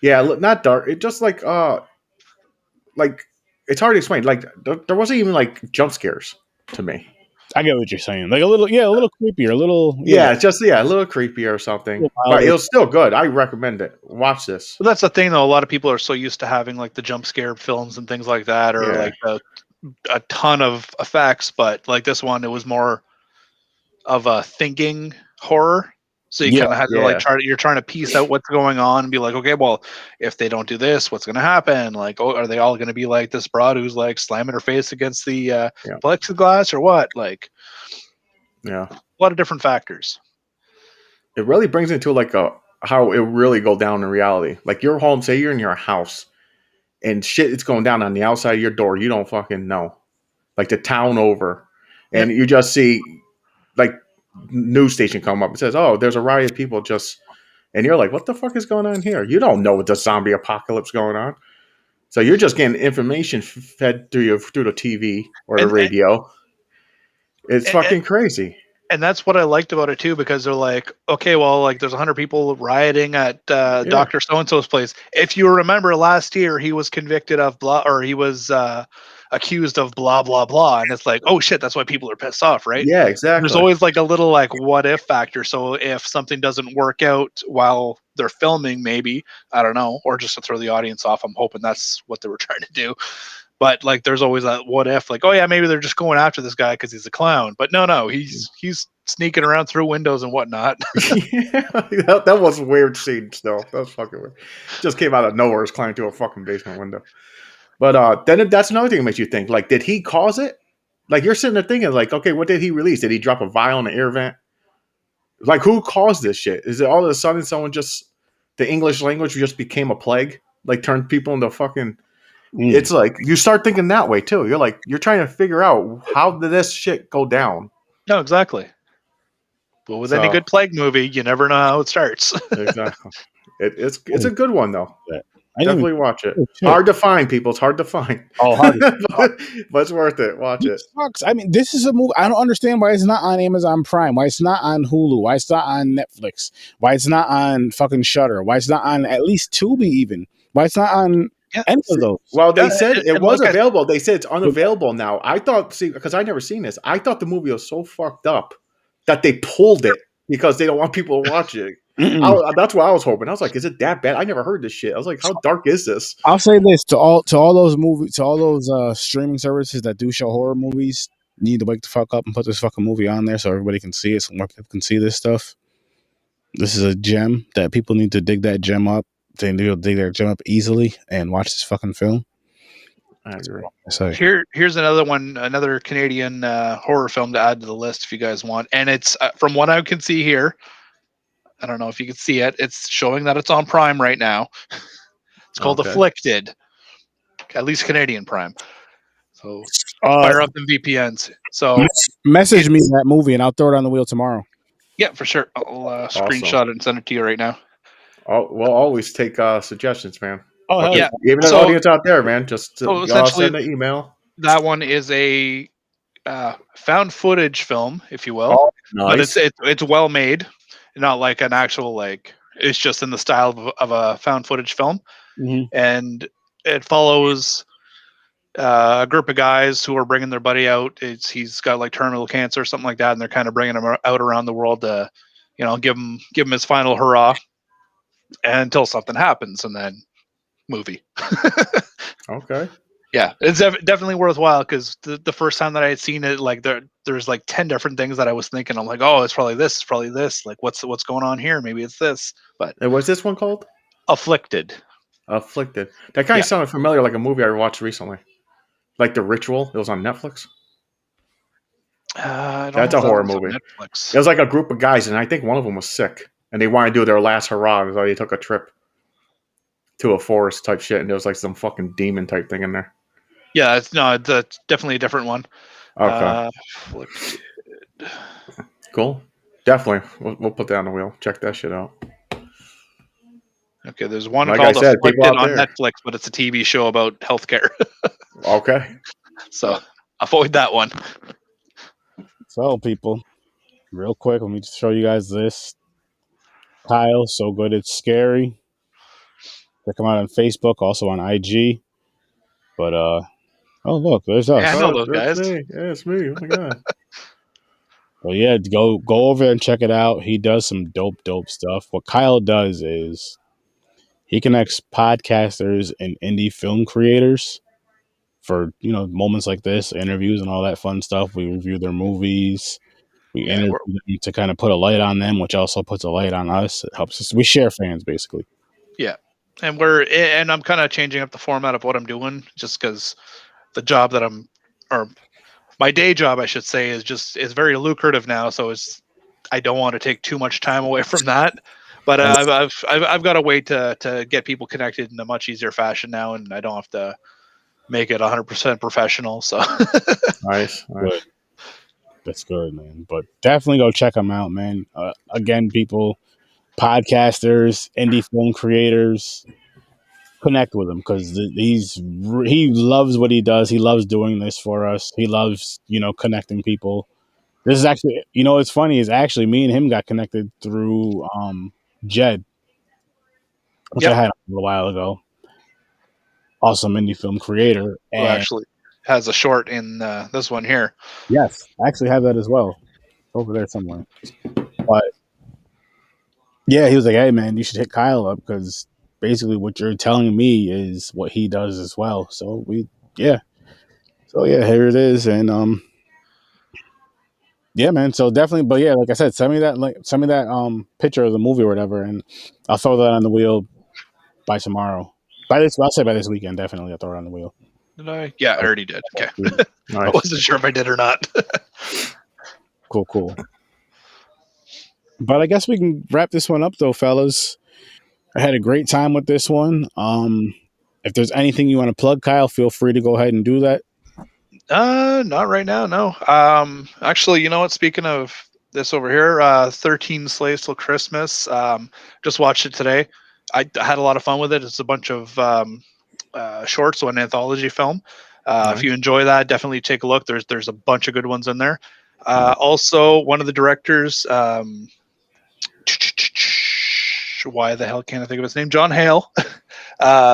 Yeah, not dark. It just like it's hard to explain. Like there wasn't even like jump scares to me. I get what you're saying. Like a little creepier, a little. Yeah, it's just a little creepier or something. But it was still good. I recommend it. Watch this. Well, that's the thing, though. A lot of people are so used to having like the jump scare films and things like that, or like a ton of effects. But like this one, it was more of a thinking horror. So you kind of had to like you're trying to piece out what's going on and be like, okay, well, if they don't do this, what's going to happen? Like, oh, are they all going to be like this broad who's like slamming her face against the plexiglass or what? Like, a lot of different factors. It really brings into like how it really go down in reality. Like your home, say you're in your house and shit is going down on the outside of your door. You don't fucking know. Like the town over. And you just see like news station come up and says, oh, there's a riot of people just, and you're like, what the fuck is going on here? You don't know what the zombie apocalypse going on. So you're just getting information fed through the TV or the radio. It's fucking crazy. And that's what I liked about it too, because they're like, okay, well, like there's 100 people rioting at Dr. So-and-so's place. If you remember last year, he was convicted of he was accused of blah, blah, blah. And it's like, oh shit, that's why people are pissed off, right? Yeah, exactly. There's always like a little like what if factor. So if something doesn't work out while they're filming, maybe, I don't know, or just to throw the audience off, I'm hoping that's what they were trying to do. But like, there's always that what if, like, oh yeah, maybe they're just going after this guy because he's a clown. But no, he's sneaking around through windows and whatnot. that was a weird scene. Still, that was fucking weird. Just came out of nowhere, is climbing through a fucking basement window. But then that's another thing that makes you think, like, did he cause it? Like, you're sitting there thinking, like, okay, what did he release? Did he drop a vial in an air vent? Like, who caused this shit? Is it all of a sudden someone just the English language just became a plague? Like, turned people into fucking. It's like you start thinking that way too. You're like, you're trying to figure out how did this shit go down. No, exactly. Well, with any good plague movie, you never know how it starts. Exactly. It's a good one though. I definitely watch it. Hard to find, people. It's hard to find. Oh, hard. But it's worth it. Watch it. Sucks. I mean, this is a movie. I don't understand why it's not on Amazon Prime. Why it's not on Hulu. Why it's not on Netflix. Why it's not on fucking Shudder. Why it's not on at least Tubi even. Why it's not on any of those. Well, they said it was available. They said it's unavailable now. I thought, because I never seen this. I thought the movie was so fucked up that they pulled it because they don't want people to watch it. That's what I was hoping. I was like, is it that bad? I never heard this shit. I was like, how dark is this? I'll say this to all those movies, to all those streaming services that do show horror movies. need to wake the fuck up and put this fucking movie on there so everybody can see it, so more people can see this stuff. This is a gem that people need to dig that gem up. They need to dig that gem up easily and watch this fucking film. I agree. Here's another one, another Canadian horror film to add to the list if you guys want. And it's from what I can see here. I don't know if you can see it. It's showing that it's on Prime right now. It's called Afflicted, at least Canadian Prime. So fire up them VPNs. So message me that movie and I'll throw it on the wheel tomorrow. Yeah, for sure. I'll screenshot it and send it to you right now. Oh, we'll always take suggestions, man. Oh, hell yeah. Even the audience out there, man, just essentially send an email. That one is a found footage film, if you will. Oh, nice. But it's well made. Not like an actual, like, it's just in the style of a found footage film. Mm-hmm. And it follows a group of guys who are bringing their buddy out. He's got like terminal cancer or something like that, and they're kind of bringing him out around the world to, give him his final hurrah, and until something happens, and then movie. Okay. Yeah, it's definitely worthwhile because the first time that I had seen it, like there's like 10 different things that I was thinking. I'm like, oh, it's probably this, Like, what's going on here? Maybe it's this. But what's this one called? Afflicted. Afflicted. That kind of sounded familiar, like a movie I watched recently, like The Ritual. It was on Netflix. That's a horror movie. It was like a group of guys, and I think one of them was sick, and they wanted to do their last hurrah, so they took a trip to a forest type shit, and there was like some fucking demon type thing in there. Yeah, it's definitely a different one. Okay. Cool. Definitely. We'll put that on the wheel. Check that shit out. Okay, there's one called Afflicted on Netflix, but it's a TV show about healthcare. Okay. So avoid that one. So, people, real quick, let me just show you guys this. Kyle, So Good It's Scary. They come out on Facebook, also on IG. But oh look, there's us. Yeah, I know those guys. Me. Yeah, it's me. Oh my god. Well, yeah, go over there and check it out. He does some dope stuff. What Kyle does is he connects podcasters and indie film creators for moments like this, interviews and all that fun stuff. We review their movies. We interview them to kind of put a light on them, which also puts a light on us. It helps us. We share fans, basically. Yeah. And I'm kind of changing up the format of what I'm doing just because the job that my day job, I should say, is very lucrative now. So I don't want to take too much time away from that. But I've got a way to get people connected in a much easier fashion now, and I don't have to make it 100% professional. So nice. Good. That's good, man. But definitely go check them out, man. Again, people. Podcasters, indie film creators, connect with him because he loves what he does. He loves doing this for us. He loves connecting people. This is actually what's funny is actually me and him got connected through Jed, which I had a little while ago. Awesome indie film creator, who actually has a short in this one here. Yes, I actually have that as well over there somewhere, but. Yeah, he was like, hey, man, you should hit Kyle up because basically what you're telling me is what he does as well. So, here it is. And, yeah, man. So definitely, but yeah, like I said, send me that picture of the movie or whatever, and I'll throw that on the wheel by tomorrow. I'll say by this weekend, definitely I'll throw it on the wheel. Did I? Yeah, I already did. Okay. Nice. I wasn't sure if I did or not. Cool. But I guess we can wrap this one up, though, fellas. I had a great time with this one. If there's anything you want to plug, Kyle, feel free to go ahead and do that. Not right now, no. Actually, you know what? Speaking of this over here, 13 Slaves Till Christmas. Just watched it today. I had a lot of fun with it. It's a bunch of shorts, so an anthology film. If you enjoy that, definitely take a look. There's a bunch of good ones in there. Also, one of the directors, why the hell can't I think of his name? John Hale,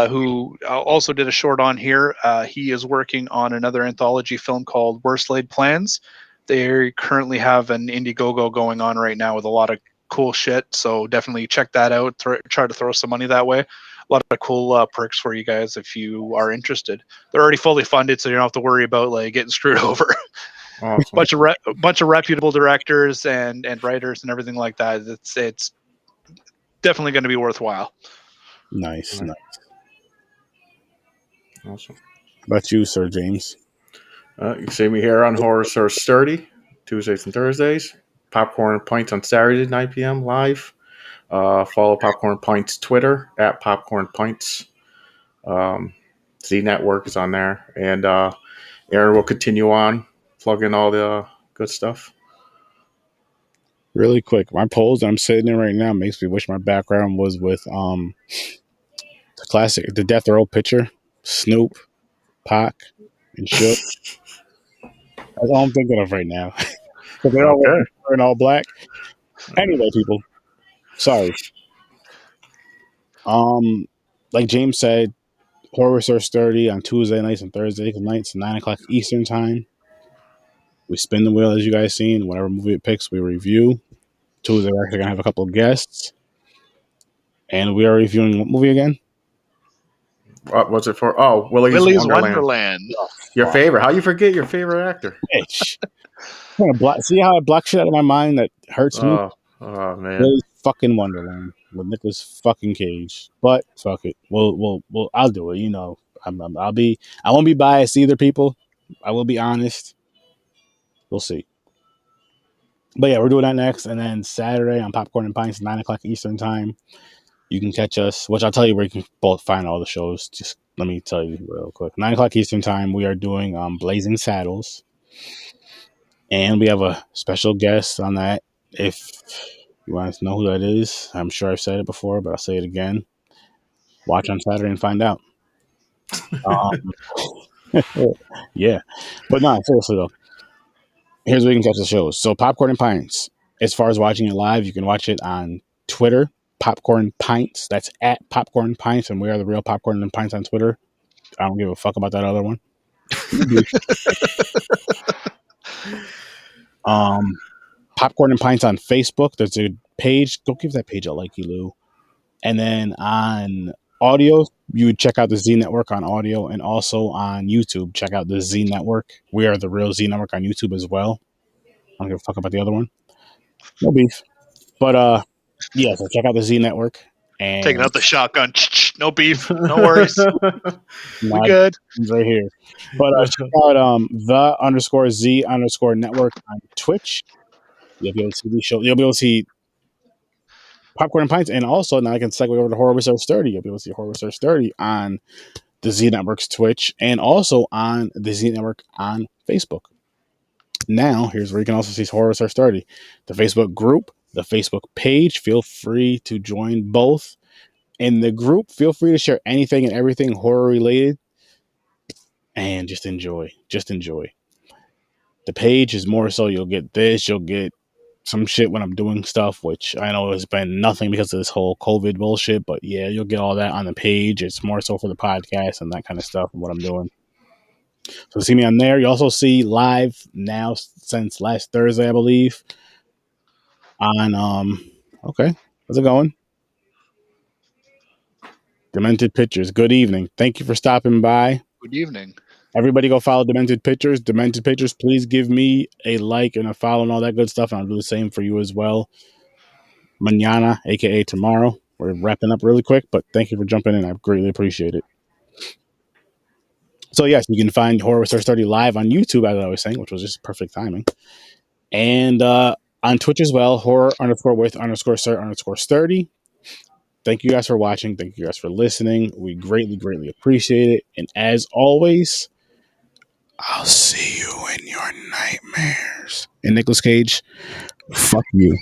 who also did a short on here. He is working on another anthology film called Worst Laid Plans. They currently have an Indiegogo going on right now with a lot of cool shit. So definitely check that out. Try to throw some money that way. A lot of cool perks for you guys if you are interested. They're already fully funded, so you don't have to worry about like getting screwed over. Awesome. bunch of reputable directors and writers and everything like that. It's definitely going to be worthwhile. Nice, Right. nice. Awesome. How about you, Sir James? You can see me here on Horror Source 30, Tuesdays and Thursdays. Popcorn and Pints on Saturday, 9 p.m. live. Follow Popcorn Pints Twitter at Popcorn Pints. Z Network is on there. And Aaron will continue on plugging all the good stuff. Really quick, my polls that I'm sitting in right now makes me wish my background was with the classic, the Death Row picture, Snoop, Pac, and Shook. That's all I'm thinking of right now. Because they're all wearing all black. Anyway, people, sorry. Like James said, Horror Source 30 on Tuesday nights and Thursday nights, 9 o'clock Eastern time. We spin the wheel, as you guys seen. Whatever movie it picks, we review. Tuesday, we're actually going to have a couple of guests. And we are reviewing what movie again? What was it for? Oh, Willy's Wonderland. Oh, your favorite. How you forget your favorite actor? Bitch. See how I block shit out of my mind that hurts me? Oh man. Willy's fucking Wonderland with Nicolas fucking Cage. But fuck it. We'll I'll do it. You know, I won't be biased either, people. I will be honest. We'll see. But yeah, we're doing that next. And then Saturday on Popcorn and Pints, 9 o'clock Eastern time. You can catch us, which I'll tell you where you can both find all the shows. Just let me tell you real quick. 9 o'clock Eastern time, we are doing Blazing Saddles. And we have a special guest on that. If you want to know who that is, I'm sure I've said it before, but I'll say it again. Watch on Saturday and find out. Yeah. But no, seriously though. Here's where you can catch the shows. So Popcorn and Pints. As far as watching it live, you can watch it on Twitter, Popcorn Pints. That's at Popcorn Pints, and we are the real Popcorn and Pints on Twitter. I don't give a fuck about that other one. Popcorn and Pints on Facebook. There's a page. Go give that page a like, Lou. And then on audio, you would check out the Z Network on audio, and also on YouTube, check out the Z Network. We are the real Z Network on YouTube as well. I don't give a fuck about the other one. No beef. But yeah, so check out the Z Network. And taking out the shotgun. No beef. No worries. We good. Right here. But check out the_Z_network on Twitch. You'll be able to see these shows. You'll be able to see Popcorn and Pints, and also now I can segue over to Horror Research 30. You'll be able to see Horror Research 30 on the Z Network's Twitch and also on the Z Network on Facebook. Now, here's where you can also see Horror Research 30. The Facebook group, the Facebook page. Feel free to join both. In the group, feel free to share anything and everything horror related. And just enjoy. Just enjoy. The page is more so you'll get this, you'll get some shit when I'm doing stuff, which I know has been nothing because of this whole COVID bullshit, but yeah, you'll get all that on the page. It's more so for the podcast and that kind of stuff and what I'm doing. So see me on there. You also see live now since last Thursday, I believe. On okay, how's it going? Demented Pictures. Good evening. Thank you for stopping by. Good evening. Everybody go follow Demented Pictures. Demented Pictures, please give me a like and a follow and all that good stuff. And I'll do the same for you as well. Mañana, a.k.a. tomorrow. We're wrapping up really quick, but thank you for jumping in. I greatly appreciate it. So, yes, you can find Horror Research 30 live on YouTube, as I was saying, which was just perfect timing. And on Twitch as well, horror_with_sir_30. Thank you guys for watching. Thank you guys for listening. We greatly, greatly appreciate it. And as always, I'll see you in your nightmares. And Nicolas Cage, fuck you.